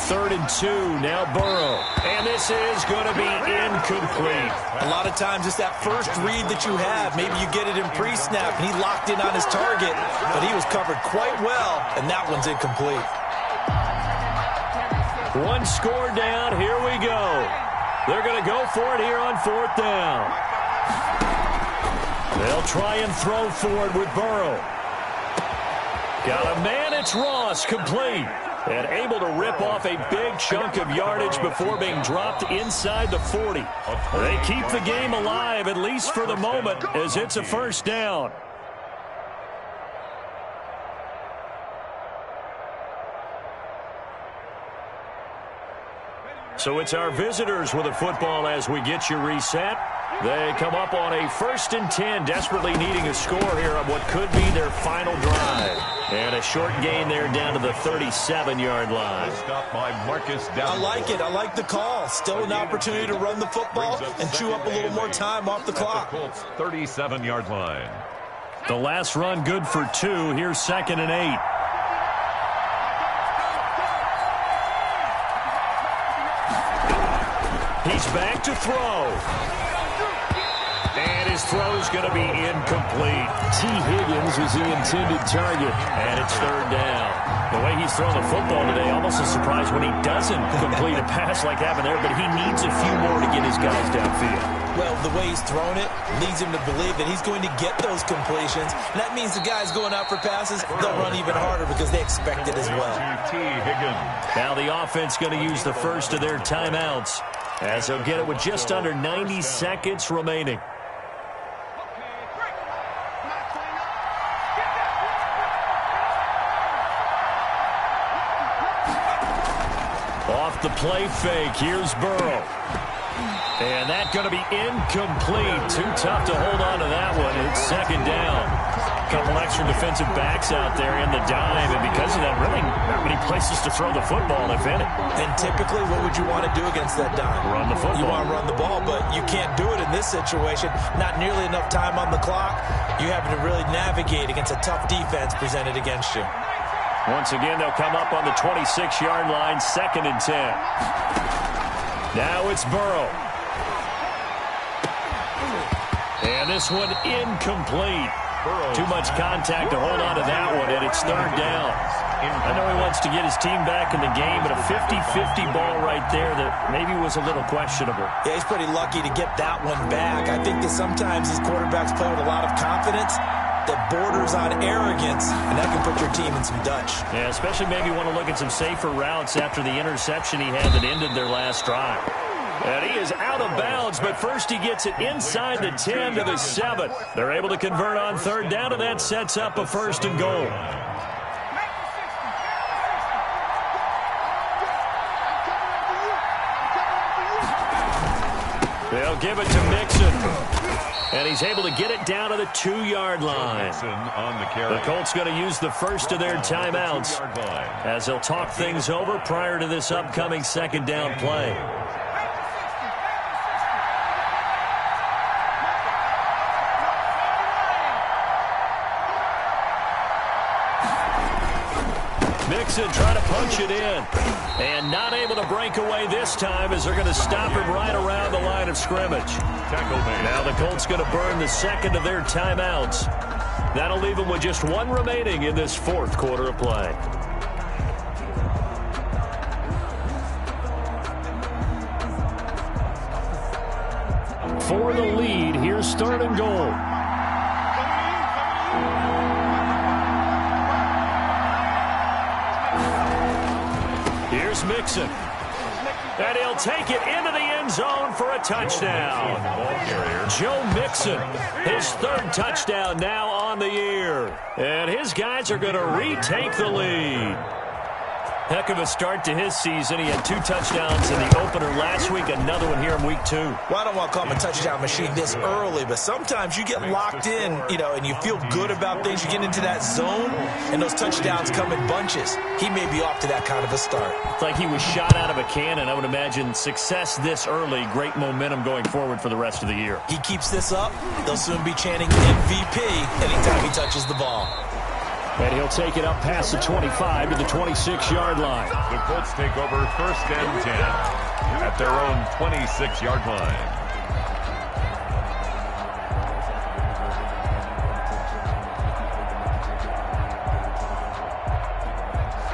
3rd and 2, now Burrow. And this is going to be incomplete. A lot of times it's that first read that you have. Maybe you get it in pre-snap, and he locked in on his target, but he was covered quite well, and that one's incomplete. 1 score down, here we go. They're going to go for it here on 4th down. They'll try and throw for it with Burrow. Got a man, it's Ross, complete. And able to rip off a big chunk of yardage before being dropped inside the 40. They keep the game alive, at least for the moment, as it's a 1st down. So it's our visitors with a football as we get you reset. They come up on a 1st and 10, desperately needing a score here on what could be their final drive. And a short gain there down to the 37-yard line. Stop by Marcus down. I like it. I like the call. Still an opportunity to run the football and chew up a little more time off the clock. The Colts 37-yard line. The last run good for 2. Here's 2nd and 8. He's back to throw. And His throw's going to be incomplete. T. Higgins was the intended target. And it's third down. The way he's thrown the football today, almost a surprise when he doesn't complete a pass like happened there, but he needs a few more to get his guys downfield. Well, the way he's thrown it leads him to believe that he's going to get those completions. And that means the guys going out for passes, they'll run even harder because they expect it as well. T. Higgins. Now the offense going to use the first of their timeouts, as they'll get it with just under 90 seconds remaining. Off the play fake, here's Burrow. And that's going to be incomplete. Too tough to hold on to that one. It's second down. A couple extra defensive backs out there in the dime, and because of that, really not many places to throw the football, if any. And typically, what would you want to do against that dime? Run the football. You want to run the ball, but you can't do it in this situation. Not nearly enough time on the clock. You have to really navigate against a tough defense presented against you. Once again, they'll come up on the 26-yard line, 2nd and 10. Now it's Burrow. And this one incomplete. Too much contact to hold on to that one, and it's third down. I know he wants to get his team back in the game, but a 50-50 ball right there that maybe was a little questionable. Yeah, he's pretty lucky to get that one back. I think that sometimes these quarterbacks play with a lot of confidence that borders on arrogance, and that can put your team in some Dutch. Yeah, especially maybe want to look at some safer routes after the interception he had that ended their last drive. And he is out of bounds, but first he gets it inside the 10 to the 7. They're able to convert on third down, and that sets up a 1st and goal. They'll give it to Mixon. And he's able to get it down to the 2-yard line. The Colts going to use the first of their timeouts as they'll talk things over prior to this upcoming second down play. Mixon trying to punch it in. And not able to break away this time as they're going to stop him right around the line of scrimmage. Now the Colts going to burn the second of their timeouts. That'll leave them with just one remaining in this 4th quarter of play. For the lead, here's 3rd and goal. Here's Mixon. And he'll take it into the end zone for a touchdown. Joe Mixon, his 3rd touchdown now on the year. And his guys are going to retake the lead. Heck of a start to his season. He had 2 touchdowns in the opener last week, another one here in week 2. Well, I don't want to call him a touchdown machine this early, but sometimes you get locked in, and you feel good about things. You get into that zone, and those touchdowns come in bunches. He may be off to that kind of a start. It's like he was shot out of a cannon. I would imagine success this early, great momentum going forward for the rest of the year. He keeps this up, they'll soon be chanting MVP anytime he touches the ball. And he'll take it up past the 25 to the 26-yard line. The Colts take over 1st and 10 at their own 26-yard line.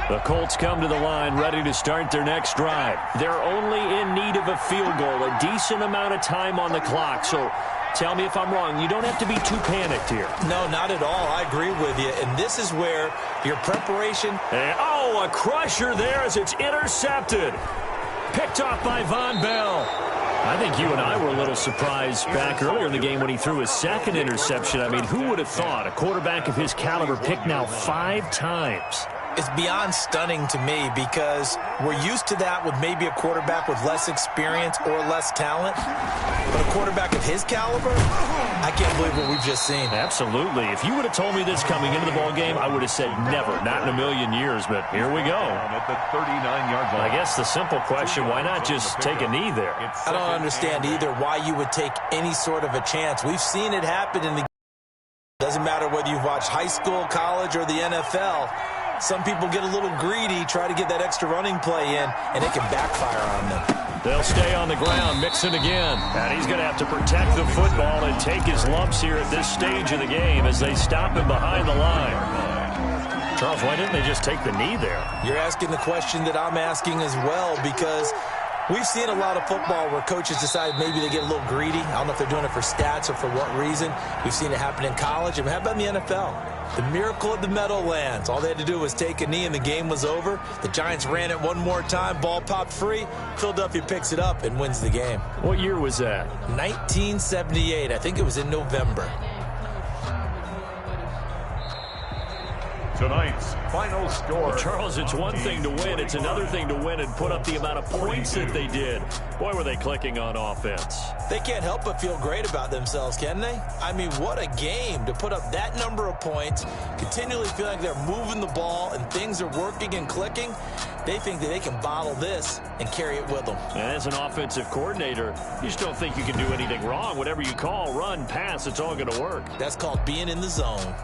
The Colts come to the line ready to start their next drive. They're only in need of a field goal, a decent amount of time on the clock. So tell me if I'm wrong. You don't have to be too panicked here. No, not at all. I agree with you. And this is where your preparation. And, a crusher there as it's intercepted. Picked off by Von Bell. I think you and I were a little surprised back earlier in the game when he threw his 2nd interception. I mean, who would have thought a quarterback of his caliber picked now 5 times? It's beyond stunning to me because we're used to that with maybe a quarterback with less experience or less talent. But a quarterback of his caliber, I can't believe what we've just seen. Absolutely. If you would have told me this coming into the ballgame, I would have said never, not in a million years. But here we go. At the 39-yard line. I guess the simple question, why not just take a knee there? I don't understand either why you would take any sort of a chance. We've seen it happen in the game. Doesn't matter whether you've watched high school, college, or the NFL. Some people get a little greedy, try to get that extra running play in, and it can backfire on them. They'll stay on the ground, mix it again. And he's going to have to protect the football and take his lumps here at this stage of the game as they stop him behind the line. Charles, why didn't they just take the knee there? You're asking the question that I'm asking as well, because we've seen a lot of football where coaches decide maybe they get a little greedy. I don't know if they're doing it for stats or for what reason. We've seen it happen in college. And how about in the NFL? The miracle of the Meadowlands. All they had to do was take a knee and the game was over. The Giants ran it one more time. Ball popped free. Philadelphia picks it up and wins the game. What year was that? 1978. I think it was in November. Tonight's final score. Well, Charles, it's one thing to win. It's another thing to win and put up the amount of points that they did. Boy, were they clicking on offense. They can't help but feel great about themselves, can they? I mean, what a game to put up that number of points, continually feel like they're moving the ball and things are working and clicking. They think that they can bottle this and carry it with them. And as an offensive coordinator, you just don't think you can do anything wrong. Whatever you call, run, pass, it's all going to work. That's called being in the zone.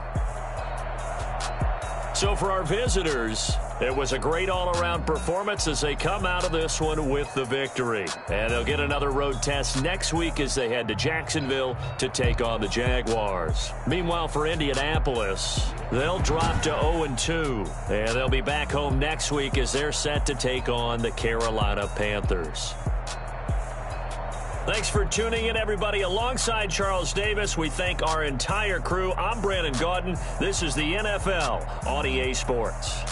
So for our visitors, it was a great all-around performance as they come out of this one with the victory. And they'll get another road test next week as they head to Jacksonville to take on the Jaguars. Meanwhile, for Indianapolis, they'll drop to 0-2. And they'll be back home next week as they're set to take on the Carolina Panthers. Thanks for tuning in, everybody. Alongside Charles Davis, we thank our entire crew. I'm Brandon Gaudin. This is the NFL on EA Sports.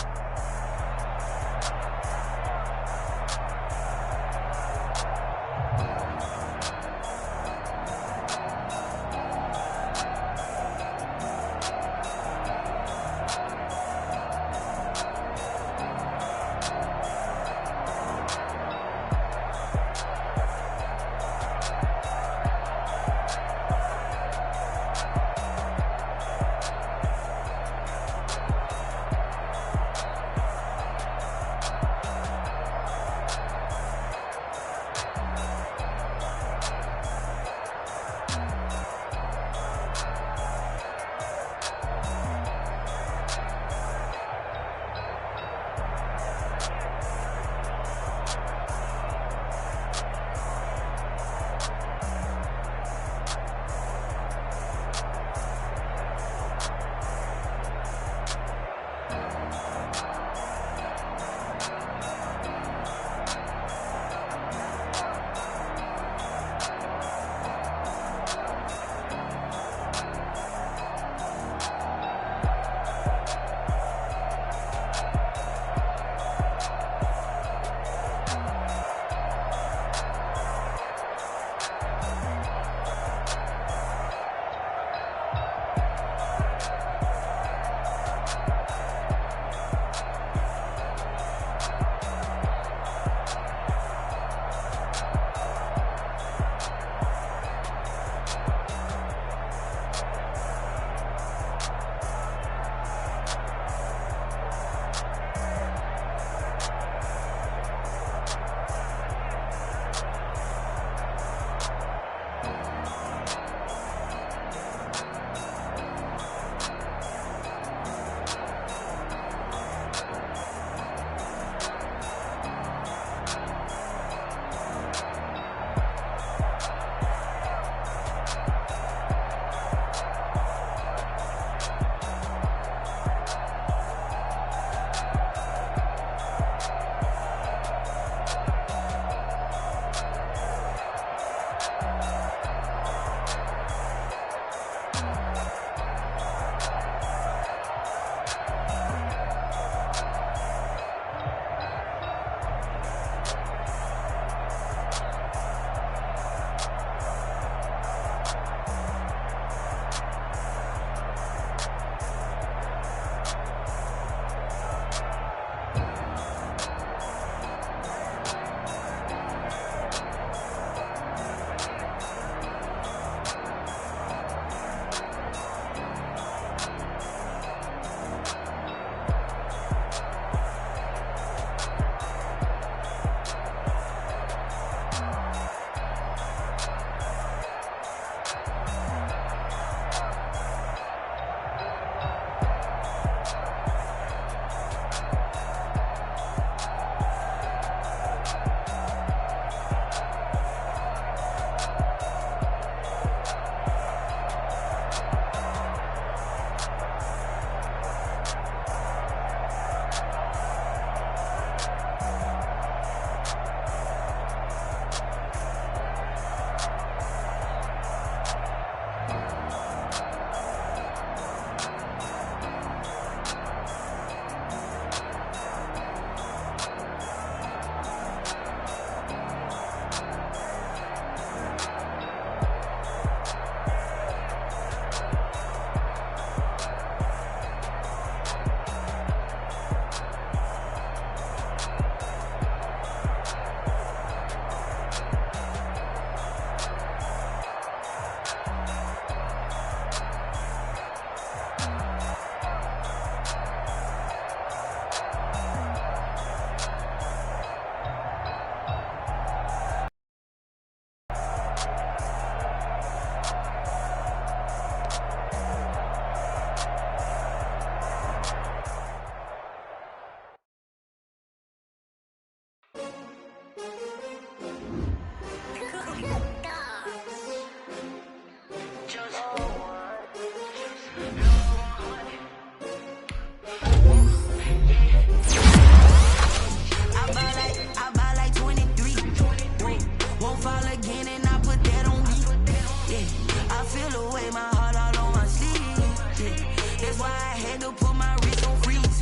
had to put my wrist on freeze.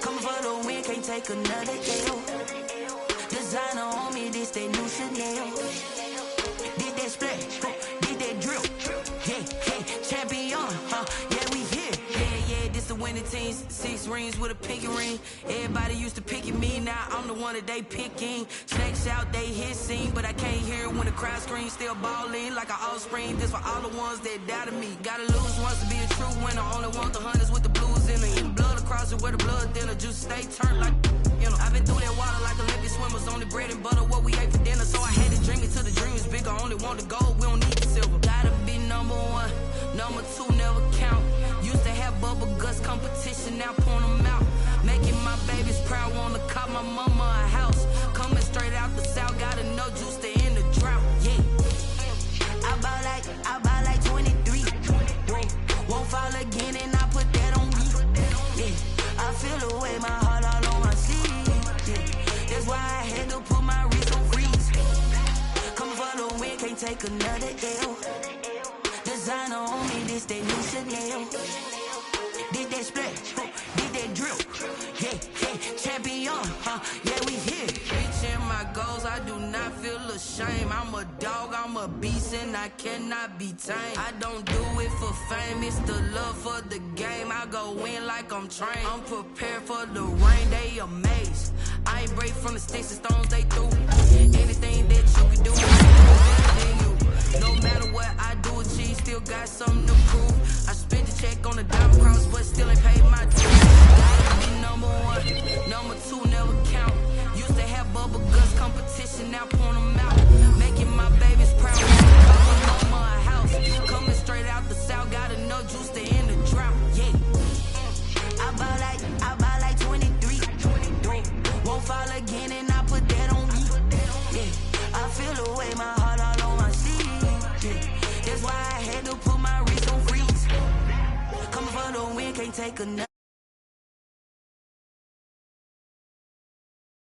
Coming for the win, can't take another L. Designer on me, this that new Chanel. Did that splash, did that drill. Yeah, champion, yeah, we here. Yeah, this the winning team. 6 rings with a pinky ring. Everybody used to pick at me, now I'm the one that they picking. Snakes out, they hissing, but I can't hear it when the crowd screams. Still balling like an offspring. This for all the ones that doubted me. Gotta lose once to be a true winner. Only want the hunters with the blues in it. In blood across it where the blood thinner. Juice stay turned like, you know. I've been through that water like Olympic swimmers. Only bread and butter, what we ate for dinner. So I had to dream it till the dream is bigger. Only want the gold, we don't need the silver. Gotta be number 1, number 2 never count. Used to have bubble guts competition, now point them out. Making my babies proud, wanna cop my mama a house. Coming straight out the south, gotta know juice to end the drought. Yeah, I buy like 23. Won't fall again, and I put that on me. Yeah, I feel the way, my heart all on my sleeve. Yeah, that's why I had to put my wrist on freeze. Coming for the win, can't take another L. Designer on me, this that new Chanel. Did that splash, did that drill. Yeah, champion, yeah, we here. Reaching my goals, I do not feel ashamed. I'm a dog, I'm a beast, and I cannot be tamed. I don't do it for fame, it's the love for the game. I go in like I'm trained. I'm prepared for the rain, they amazed. I ain't break from the sticks and stones they threw. Anything that you can do, better than you. No matter what I do, achieve, still got something to prove. I spent the check on the diamond cross, but still ain't paid my dues. Gotta be number 1, number 2 never count. Used to have bubble guts competition, now point them out. Making my babies proud, cover mama a house. Coming straight out the south, gotta know juice to end the drought. Yeah, I buy like 23. Won't fall again, and I put that on me. Yeah, I feel the way, my heart all on my sleeve. Yeah, that's why I had to put my wrist on freeze. Coming for the win, can't take another.